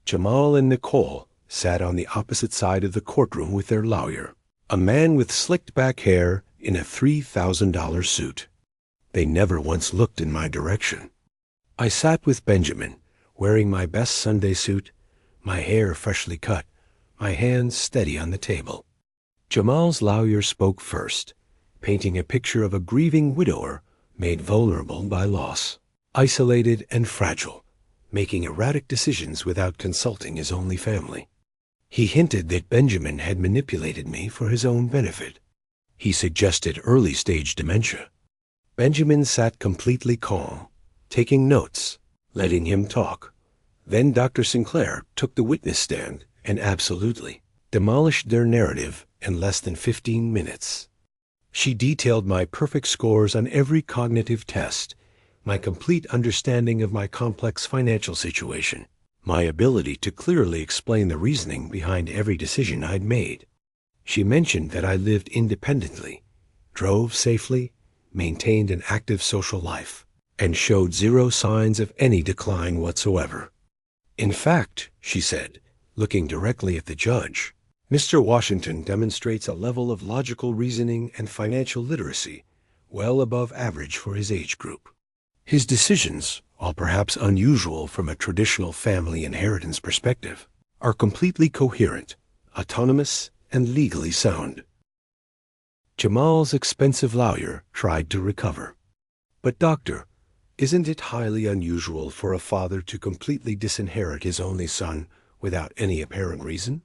Jamal and Nicole sat on the opposite side of the courtroom with their lawyer, a man with slicked back hair in a $3,000 suit. They never once looked in my direction. I sat with Benjamin, wearing my best Sunday suit, my hair freshly cut, my hands steady on the table. Jamal's lawyer spoke first, painting a picture of a grieving widower made vulnerable by loss, isolated and fragile, making erratic decisions without consulting his only family. He hinted that Benjamin had manipulated me for his own benefit. He suggested early-stage dementia. Benjamin sat completely calm, taking notes, letting him talk. Then Dr. Sinclair took the witness stand and absolutely demolished their narrative in less than 15 minutes. She detailed my perfect scores on every cognitive test, my complete understanding of my complex financial situation, my ability to clearly explain the reasoning behind every decision I'd made. She mentioned that I lived independently, drove safely, maintained an active social life, and showed zero signs of any decline whatsoever. In fact, she said, looking directly at the judge, Mr. Washington demonstrates a level of logical reasoning and financial literacy well above average for his age group. His decisions, while perhaps unusual from a traditional family inheritance perspective, are completely coherent, autonomous, and legally sound. Jamal's expensive lawyer tried to recover. But doctor, isn't it highly unusual for a father to completely disinherit his only son without any apparent reason?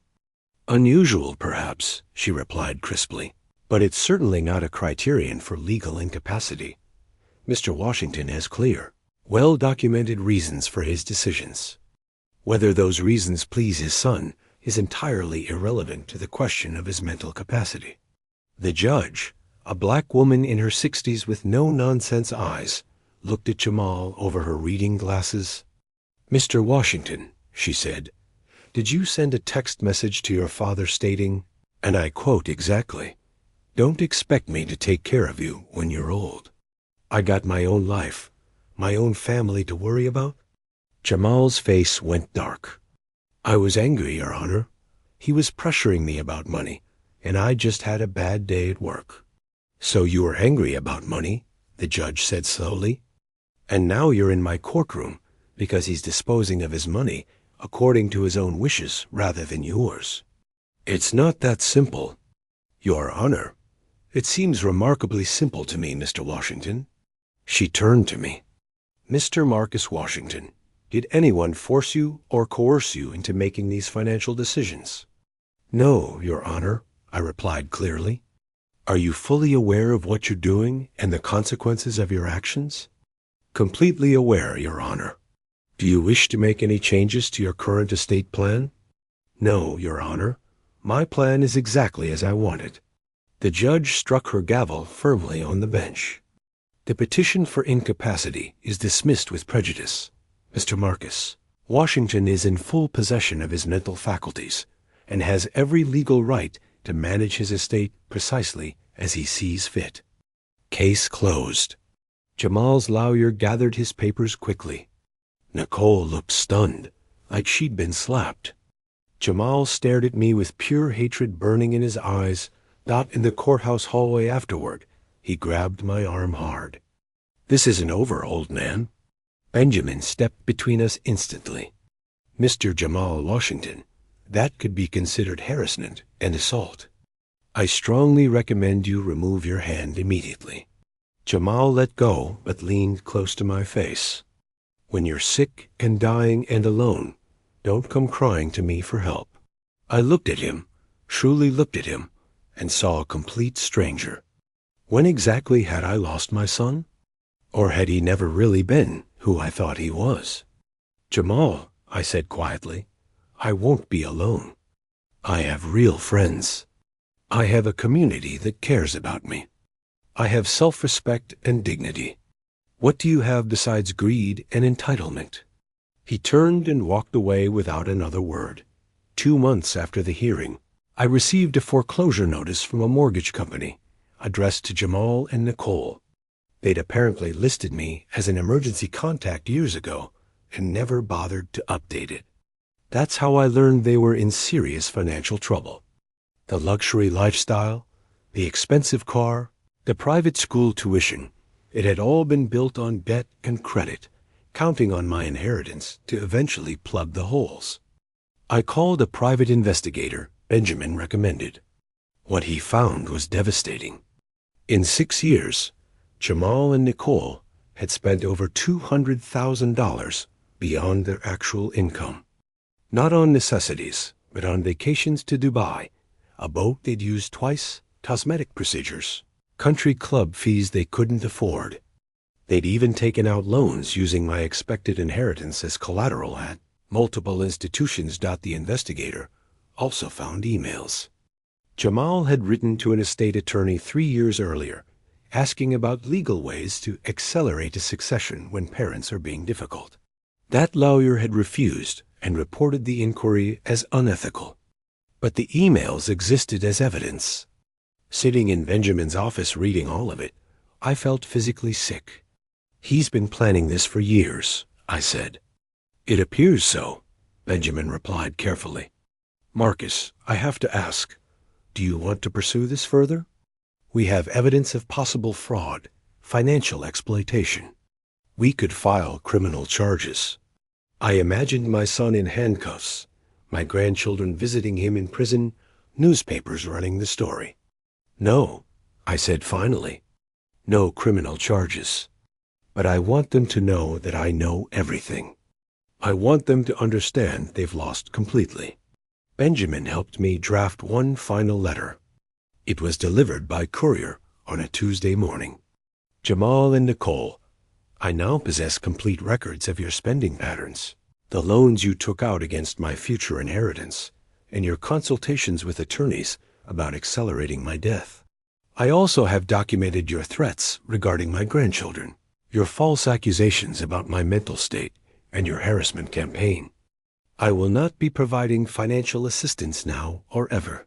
Unusual, perhaps, she replied crisply, but it's certainly not a criterion for legal incapacity. Mr. Washington has clear, well-documented reasons for his decisions. Whether those reasons please his son is entirely irrelevant to the question of his mental capacity. The judge, a black woman in her 60s with no-nonsense eyes, looked at Jamal over her reading glasses. Mr. Washington, she said, did you send a text message to your father stating, and I quote exactly, "Don't expect me to take care of you when you're old. I got my own life, my own family to worry about"? Jamal's face went dark. I was angry, Your Honor. He was pressuring me about money, and I just had a bad day at work. So you were angry about money, the judge said slowly. And now you're in my courtroom because he's disposing of his money according to his own wishes rather than yours. It's not that simple, Your Honor. It seems remarkably simple to me, Mr. Washington. She turned to me. Mr. Marcus Washington, did anyone force you or coerce you into making these financial decisions? No, Your Honor, I replied clearly. Are you fully aware of what you're doing and the consequences of your actions? Completely aware, Your Honor. Do you wish to make any changes to your current estate plan? No, Your Honor. My plan is exactly as I want it. The judge struck her gavel firmly on the bench. The petition for incapacity is dismissed with prejudice. Mr. Marcus, Washington is in full possession of his mental faculties and has every legal right to manage his estate precisely as he sees fit. Case closed. Jamal's lawyer gathered his papers quickly. Nicole looked stunned, like she'd been slapped. Jamal stared at me with pure hatred burning in his eyes, Not in the courthouse hallway afterward. He grabbed my arm hard. "This isn't over, old man." Benjamin stepped between us instantly. "Mr. Jamal Washington, that could be considered harassment and assault. I strongly recommend you remove your hand immediately." Jamal let go but leaned close to my face. "When you're sick and dying and alone, don't come crying to me for help." I looked at him, truly looked at him, and saw a complete stranger. When exactly had I lost my son? Or had he never really been who I thought he was? "Jamal," I said quietly, "I won't be alone. I have real friends. I have a community that cares about me. I have self-respect and dignity. What do you have besides greed and entitlement?" He turned and walked away without another word. 2 months after the hearing, I received a foreclosure notice from a mortgage company addressed to Jamal and Nicole. They'd apparently listed me as an emergency contact years ago and never bothered to update it. That's how I learned they were in serious financial trouble. The luxury lifestyle, the expensive car, the private school tuition, it had all been built on debt and credit, counting on my inheritance to eventually plug the holes. I called a private investigator Benjamin recommended. What he found was devastating. In 6 years, Jamal and Nicole had spent over $200,000 beyond their actual income. Not on necessities, but on vacations to Dubai, a boat they'd used twice, cosmetic procedures, country club fees they couldn't afford. They'd even taken out loans using my expected inheritance as collateral at multiple institutions. The investigator also found emails. Jamal had written to an estate attorney 3 years earlier, asking about legal ways to accelerate a succession when parents are being difficult. That lawyer had refused and reported the inquiry as unethical. But the emails existed as evidence. Sitting in Benjamin's office reading all of it, I felt physically sick. "He's been planning this for years," I said. "It appears so," Benjamin replied carefully. "Marcus, I have to ask, do you want to pursue this further? We have evidence of possible fraud, financial exploitation. We could file criminal charges. I imagined my son in handcuffs, my grandchildren visiting him in prison, newspapers running the story." "No," I said finally. "No criminal charges. But I want them to know that I know everything. I want them to understand they've lost completely." Benjamin helped me draft one final letter. It was delivered by courier on a Tuesday morning. "Jamal and Nicole, I now possess complete records of your spending patterns, the loans you took out against my future inheritance, and your consultations with attorneys about accelerating my death. I also have documented your threats regarding my grandchildren, your false accusations about my mental state, and your harassment campaign. I will not be providing financial assistance now or ever.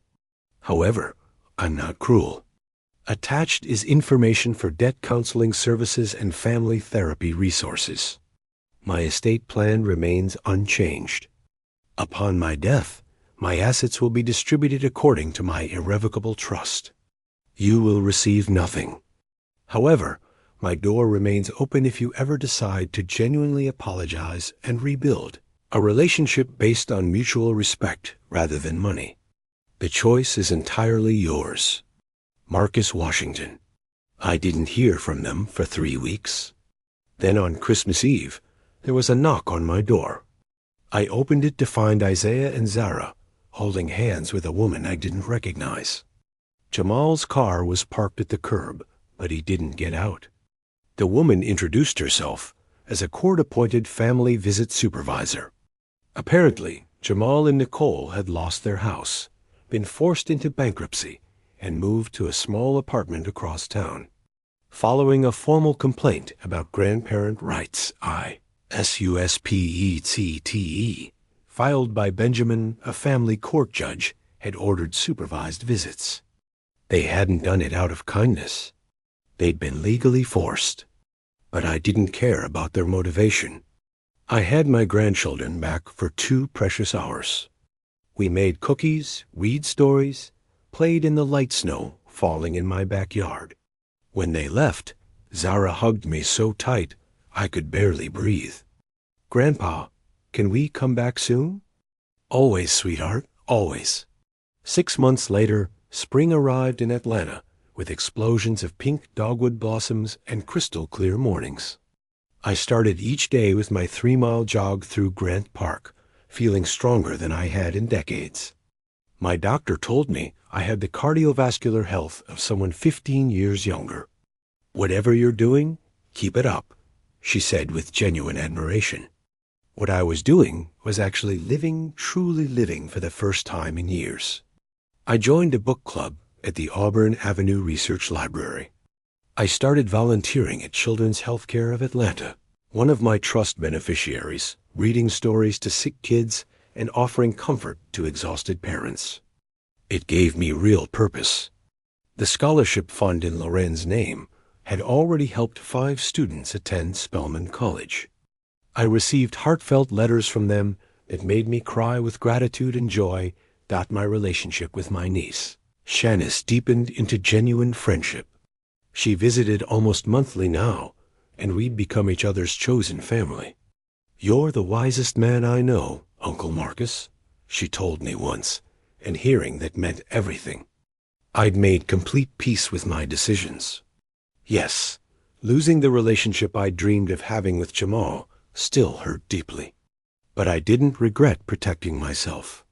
However, I'm not cruel. Attached is information for debt counseling services and family therapy resources. My estate plan remains unchanged. Upon my death, my assets will be distributed according to my irrevocable trust. You will receive nothing. However, my door remains open if you ever decide to genuinely apologize and rebuild a relationship based on mutual respect rather than money. The choice is entirely yours. Marcus Washington." I didn't hear from them for 3 weeks. Then on Christmas Eve, there was a knock on my door. I opened it to find Isaiah and Zara holding hands with a woman I didn't recognize. Jamal's car was parked at the curb, but he didn't get out. The woman introduced herself as a court-appointed family visit supervisor. Apparently, Jamal and Nicole had lost their house, been forced into bankruptcy, and moved to a small apartment across town. Following a formal complaint about grandparent rights, SUSPECTE, filed by Benjamin, a family court judge, had ordered supervised visits. They hadn't done it out of kindness. They'd been legally forced. But I didn't care about their motivation. I had my grandchildren back for 2 precious hours. We made cookies, read stories, played in the light snow falling in my backyard. When they left, Zara hugged me so tight I could barely breathe. "Grandpa, can we come back soon?" "Always, sweetheart, always." 6 months later, spring arrived in Atlanta with explosions of pink dogwood blossoms and crystal-clear mornings. I started each day with my 3-mile jog through Grant Park, feeling stronger than I had in decades. My doctor told me I had the cardiovascular health of someone 15 years younger. "Whatever you're doing, keep it up," she said with genuine admiration. What I was doing was actually living, truly living for the first time in years. I joined a book club at the Auburn Avenue Research Library. I started volunteering at Children's Healthcare of Atlanta, one of my trust beneficiaries, reading stories to sick kids and offering comfort to exhausted parents. It gave me real purpose. The scholarship fund in Loren's name had already helped 5 students attend Spelman College. I received heartfelt letters from them that made me cry with gratitude and joy that my relationship with my niece, Shanice, deepened into genuine friendship. She visited almost monthly now, and we'd become each other's chosen family. "You're the wisest man I know, Uncle Marcus," she told me once, and hearing that meant everything. I'd made complete peace with my decisions. Yes, losing the relationship I dreamed of having with Jamal still hurt deeply. But I didn't regret protecting myself.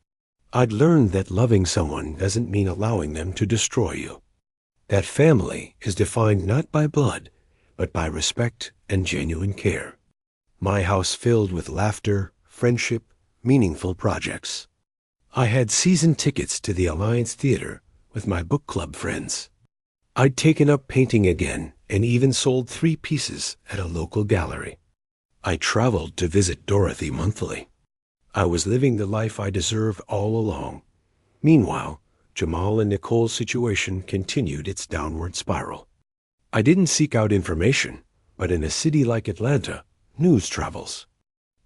I'd learned that loving someone doesn't mean allowing them to destroy you. That family is defined not by blood, but by respect and genuine care. My house filled with laughter, friendship, meaningful projects. I had season tickets to the Alliance Theater with my book club friends. I'd taken up painting again and even sold 3 pieces at a local gallery. I traveled to visit Dorothy monthly. I was living the life I deserved all along. Meanwhile, Jamal and Nicole's situation continued its downward spiral. I didn't seek out information, but in a city like Atlanta, news travels.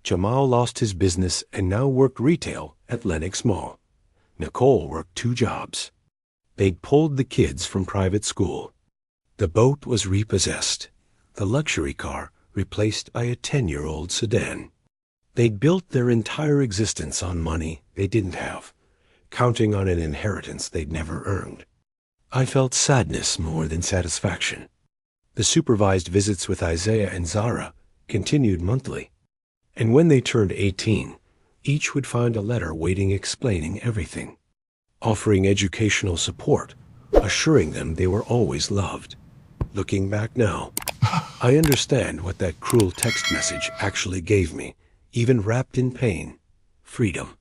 Jamal lost his business and now worked retail at Lenox Mall. Nicole worked 2 jobs. They'd pulled the kids from private school. The boat was repossessed, the luxury car replaced by a 10-year-old sedan. They'd built their entire existence on money they didn't have, counting on an inheritance they'd never earned. I felt sadness more than satisfaction. The supervised visits with Isaiah and Zara continued monthly, and when they turned 18, each would find a letter waiting explaining everything, offering educational support, assuring them they were always loved. Looking back now, I understand what that cruel text message actually gave me, even wrapped in pain. Freedom.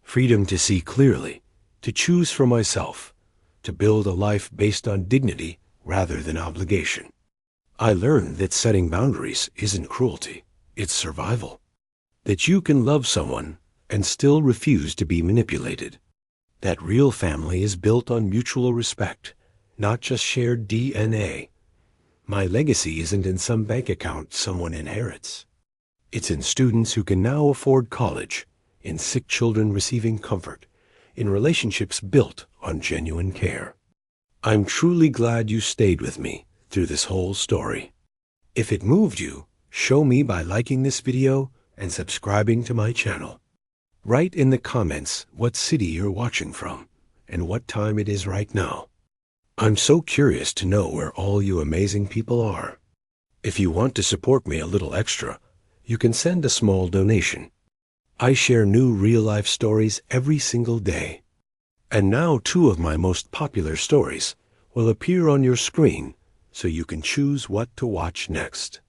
Freedom to see clearly, to choose for myself, to build a life based on dignity rather than obligation. I learned that setting boundaries isn't cruelty, it's survival. That you can love someone and still refuse to be manipulated. That real family is built on mutual respect, not just shared DNA. My legacy isn't in some bank account someone inherits. It's in students who can now afford college, in sick children receiving comfort, in relationships built on genuine care. I'm truly glad you stayed with me through this whole story. If it moved you, show me by liking this video and subscribing to my channel. Write in the comments what city you're watching from and what time it is right now. I'm so curious to know where all you amazing people are. If you want to support me a little extra, you can send a small donation. I share new real-life stories every single day. And now 2 of my most popular stories will appear on your screen so you can choose what to watch next.